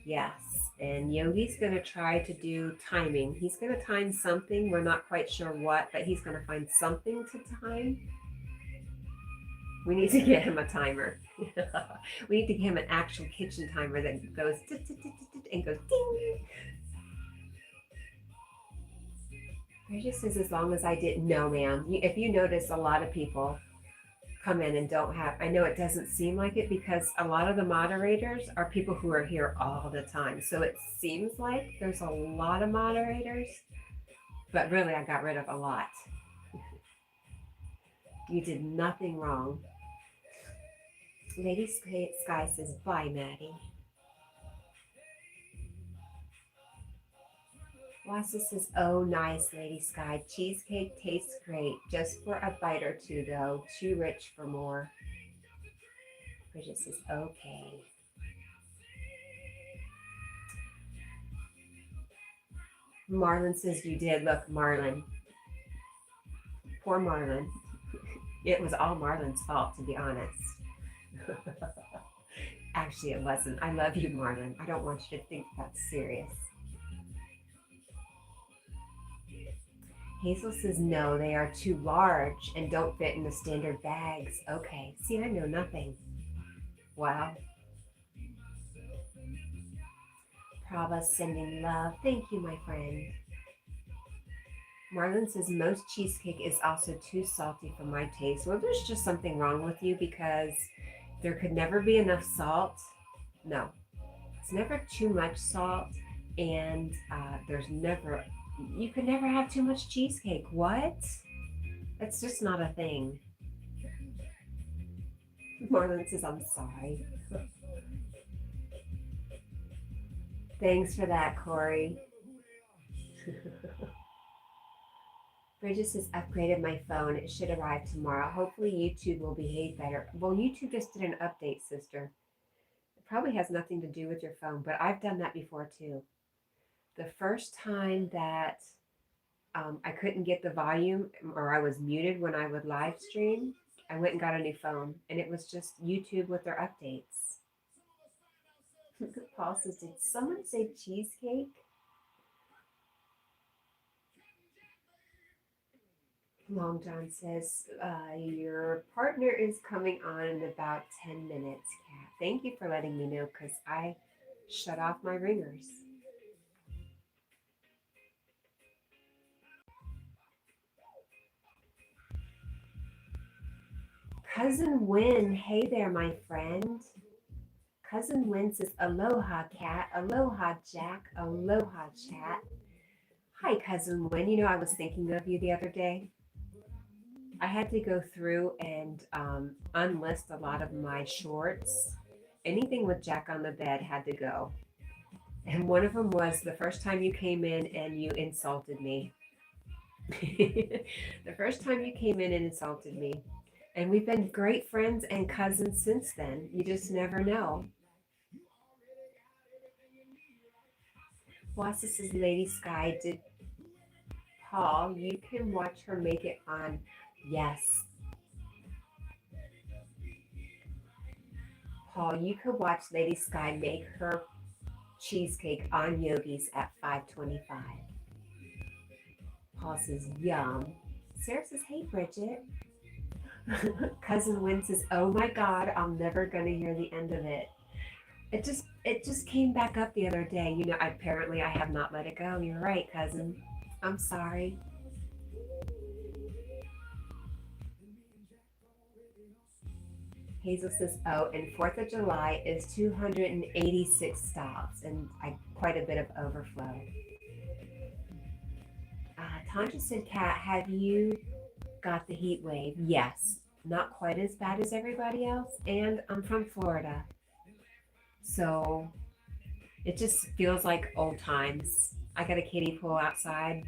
Yes, and Yogi's going to try to do timing. He's going to time something. We're not quite sure what, but he's going to find something to time. We need to get him a timer. We need to get him an actual kitchen timer that goes and goes ding. Bridget says, as long as I didn't know, ma'am. If you notice, a lot of people come in and don't have, I know it doesn't seem like it because a lot of the moderators are people who are here all the time. So it seems like there's a lot of moderators, but really I got rid of a lot. You did nothing wrong. Lady Sky says, bye, Maddie. Wassa says, oh, nice, Lady Sky. Cheesecake tastes great. Just for a bite or two, though. Too rich for more. Bridget says, okay. Marlon says, you did. Look, Marlon. Poor Marlon. It was all Marlon's fault, to be honest. Actually, it wasn't. I love you, Marlon. I don't want you to think that's serious. Hazel says, no, they are too large and don't fit in the standard bags. Okay. See, I know nothing. Wow. Prava sending love. Thank you, my friend. Marlon says, most cheesecake is also too salty for my taste. Well, there's just something wrong with you because there could never be enough salt. No, it's never too much salt. And you could never have too much cheesecake. What? That's just not a thing. Marlon says, I'm sorry. Thanks for that, Corey. Bridget says, upgraded my phone. It should arrive tomorrow. Hopefully YouTube will behave better. Well, YouTube just did an update, sister. It probably has nothing to do with your phone, but I've done that before too. The first time that I couldn't get the volume or I was muted when I would live stream, I went and got a new phone, and it was just YouTube with their updates. Paul says, did someone say cheesecake? Long John says, your partner is coming on in about 10 minutes, Kat. Thank you for letting me know because I shut off my ringers. Cousin Win, hey there, my friend. Cousin Win says, aloha, Kat. Aloha, Jack. Aloha, chat. Hi, Cousin Win. You know, I was thinking of you the other day. I had to go through and unlist a lot of my shorts. Anything with Jack on the bed had to go. And one of them was the first time you came in and you insulted me. The first time you came in and insulted me. And we've been great friends and cousins since then. You just never know. Wassa says, Lady Sky, did Paul, you can watch her make it on. Yes. Paul, you could watch Lady Sky make her cheesecake on Yogi's at 5:25. Paul says, yum. Sarah says, hey, Bridget. Cousin Win says, oh my God, I'm never going to hear the end of it. It just came back up the other day. You know, apparently I have not let it go. You're right, cousin. I'm sorry. Hazel says, oh, and 4th of July is 286 stops and quite a bit of overflow. Tanja said, Kat, have you got the heat wave? Yes. Not quite as bad as everybody else. And I'm from Florida. So it just feels like old times. I got a kiddie pool outside.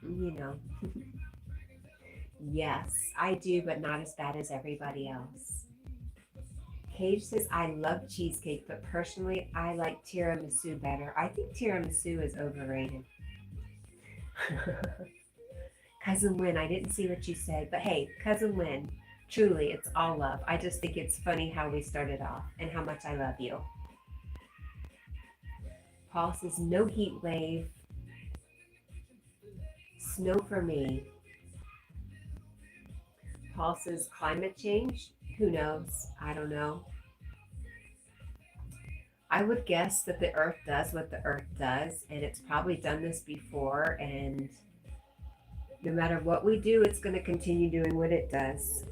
You know. Yes, I do, but not as bad as everybody else. Cage says, I love cheesecake, but personally, I like tiramisu better. I think tiramisu is overrated. Cousin Win, I didn't see what you said, but hey, Cousin Win, truly, it's all love. I just think it's funny how we started off and how much I love you. Paul says, no heat wave. Snow for me. Paul says, climate change? Who knows? I don't know. I would guess that the earth does what the earth does, and it's probably done this before, and no matter what we do, it's going to continue doing what it does.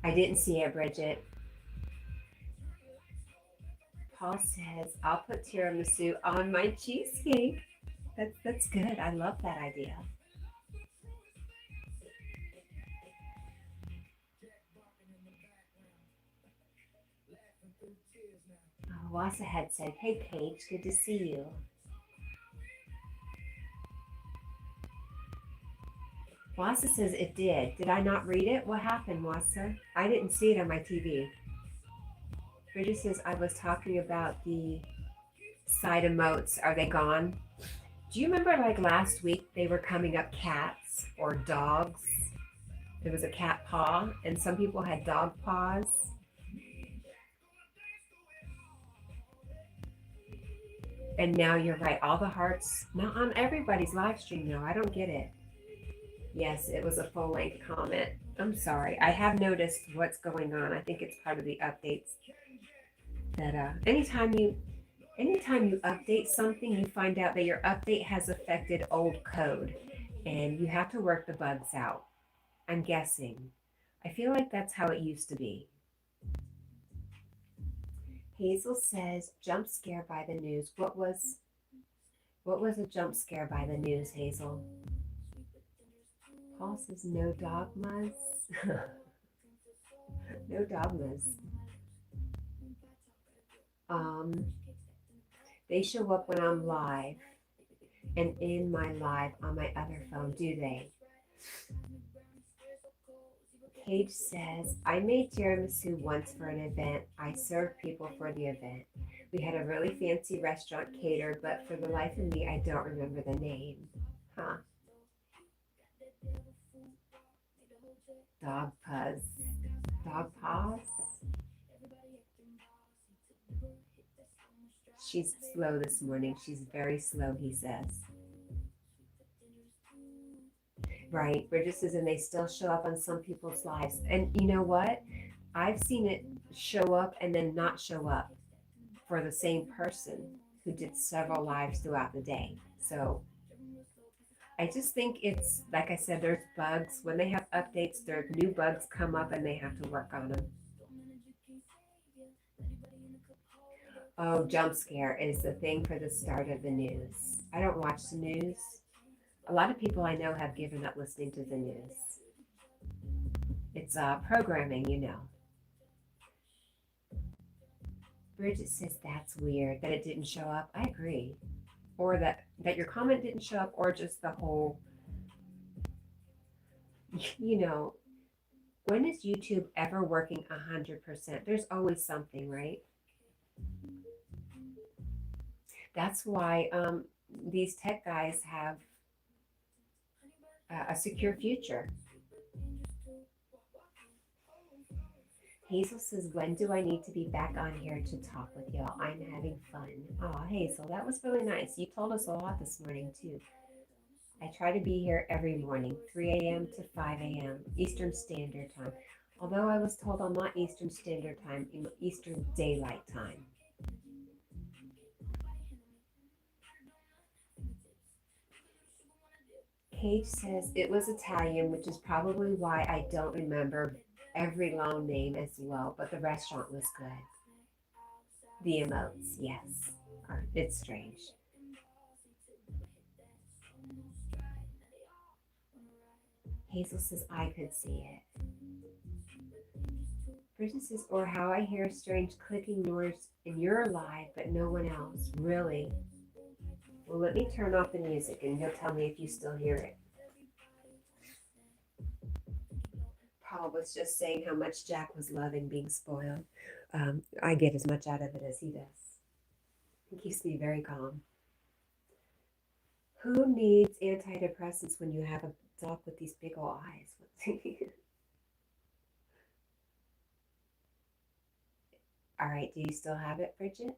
I didn't see it, Bridget. Paul says, I'll put tiramisu on my cheesecake. That's good. I love that idea. Wasa had said, hey, Paige, good to see you. Wasa says it did. Did I not read it? What happened, Wasa? I didn't see it on my TV. Bridget says, I was talking about the side emotes. Are they gone? Do you remember like last week they were coming up cats or dogs? There was a cat paw and some people had dog paws. And now you're right, all the hearts, not on everybody's live stream, no, I don't get it. Yes, it was a full length comment. I'm sorry. I have noticed what's going on. I think it's part of the updates that anytime you update something, you find out that your update has affected old code and you have to work the bugs out. I'm guessing. I feel like that's how it used to be. Hazel says, jump scare by the news. What was a jump scare by the news, Hazel? Paul says, no dogmas. No dogmas. They show up when I'm live and in my live on my other phone, do they? Paige says, I made tiramisu once for an event. I served people for the event. We had a really fancy restaurant catered, but for the life of me, I don't remember the name. Huh. Dog paws. Dog paws? She's slow this morning. She's very slow, he says. Right, Bridget says, and they still show up on some people's lives. And you know what? I've seen it show up and then not show up for the same person who did several lives throughout the day. So I just think it's, like I said, there's bugs. When they have updates, there new bugs come up and they have to work on them. Oh, jump scare is the thing for the start of the news. I don't watch the news. A lot of people I know have given up listening to the news. It's programming, you know. Bridget says that's weird that it didn't show up. I agree. Or that your comment didn't show up, or just the whole, you know, when is YouTube ever working 100%? There's always something, right? That's why these tech guys have a secure future. Hazel says, when do I need to be back on here to talk with y'all? I'm having fun. Oh, Hazel, that was really nice. You told us a lot this morning, too. I try to be here every morning, 3 a.m. to 5 a.m. Eastern Standard Time. Although I was told I'm not Eastern Standard Time, Eastern Daylight Time. Paige says it was Italian, which is probably why I don't remember every long name as well, but the restaurant was good. The emotes, yes. It's strange. Hazel says I could see it. Bridget says, or how I hear a strange clicking noise and you're alive, but no one else. Really? Well, let me turn off the music and you'll tell me if you still hear it. Paul was just saying how much Jack was loving being spoiled. I get as much out of it as he does. It keeps me very calm. Who needs antidepressants when you have a dog with these big old eyes? All right, do you still have it, Bridget?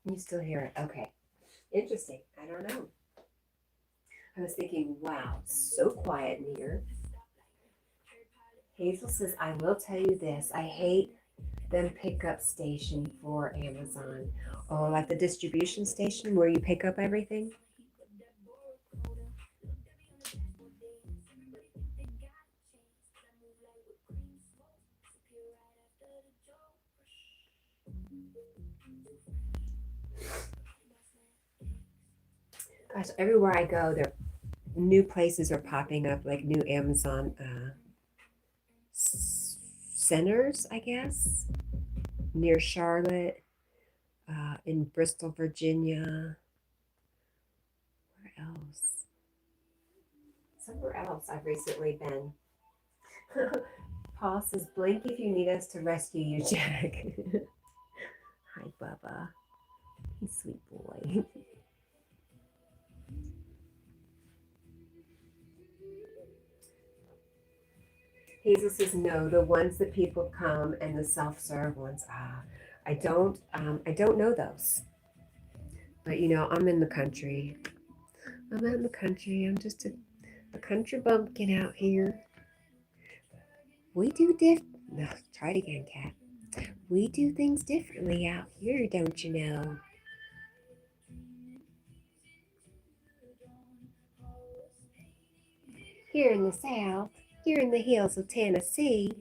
You still hear it? Okay. Interesting. I don't know. I was thinking, wow, it's so quiet in here. Hazel says, I will tell you this. I hate them pickup station for Amazon. Oh, like the distribution station where you pick up everything? Gosh, everywhere I go, there new places are popping up, like new Amazon centers, I guess, near Charlotte, in Bristol, Virginia. Where else? Somewhere else I've recently been. Paul says, blink if you need us to rescue you, Jack. Hi, Bubba. He's sweet boy. Hazel says, no, the ones that people come and the self-serve ones. I don't know those. But you know, I'm in the country. I'm out in the country. I'm just a country bumpkin out here. We do no, try it again, Cat. We do things differently out here, don't you know? Here in the South, here in the hills of Tennessee.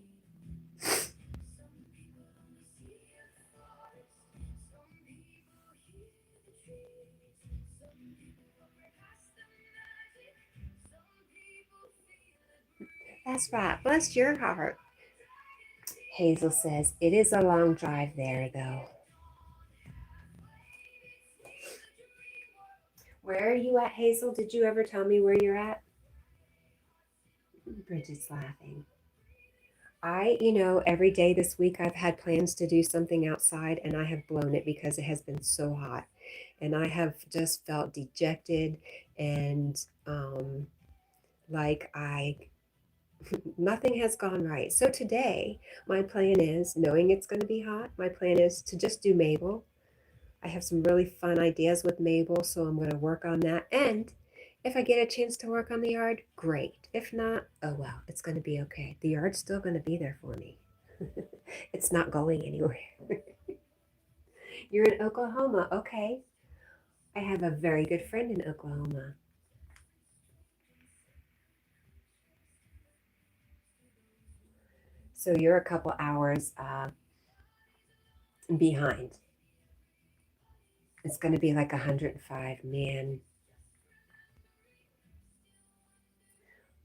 That's right. Bless your heart. Hazel says, it is a long drive there, though. Where are you at, Hazel? Did you ever tell me where you're at? Bridget's laughing. Every day this week I've had plans to do something outside and I have blown it because it has been so hot. And I have just felt dejected and like nothing has gone right. So today, my plan is, knowing it's going to be hot, my plan is to just do Mabel. I have some really fun ideas with Mabel, so I'm going to work on that. And if I get a chance to work on the yard, great. If not, oh well, it's going to be okay. The yard's still going to be there for me. It's not going anywhere. You're in Oklahoma. Okay. I have a very good friend in Oklahoma. So you're a couple hours behind. It's going to be like 105. Man.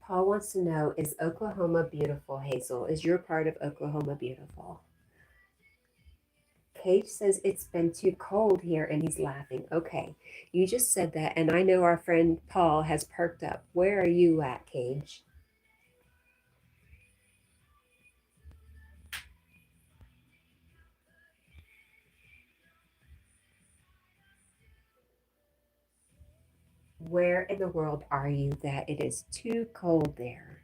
Paul wants to know, is Oklahoma beautiful, Hazel? Is your part of Oklahoma beautiful? Paige says it's been too cold here, and he's laughing. Okay, you just said that, and I know our friend Paul has perked up. Where are you at, Cage? Where in the world are you that it is too cold there?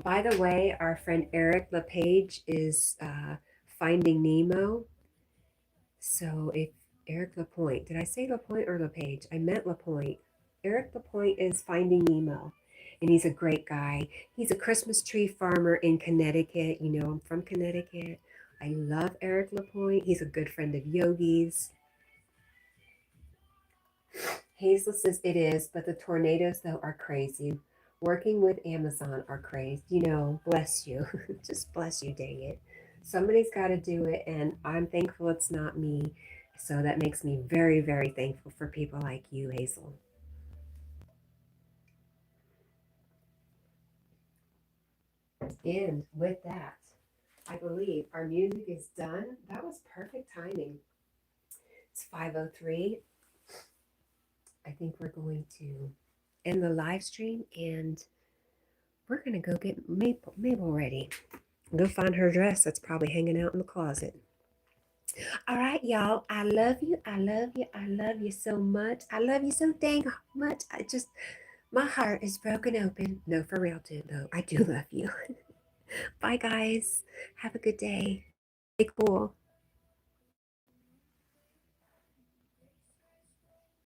By the way, our friend Eric LePage is finding Nemo. So if Eric Lapointe, did I say Lapointe or LePage? I meant Lapointe. Eric Lapointe is Finding Nemo, and he's a great guy. He's a Christmas tree farmer in Connecticut. You know, I'm from Connecticut. I love Eric Lapointe. He's a good friend of Yogi's. Hazel says it is, but the tornadoes, though, are crazy. Working with Amazon are crazy. You know, bless you. Just bless you, dang it. Somebody's got to do it, and I'm thankful it's not me. So that makes me very, very thankful for people like you, Hazel. And with that, I believe our music is done. That was perfect timing. It's 5:03. I think we're going to end the live stream and we're going to go get Mabel ready. Go find her dress that's probably hanging out in the closet. All right, y'all. I love you. I love you. I love you so much. I love you so dang much. My heart is broken open. No, for real, too, though. I do love you. Bye, guys. Have a good day. Stay cool.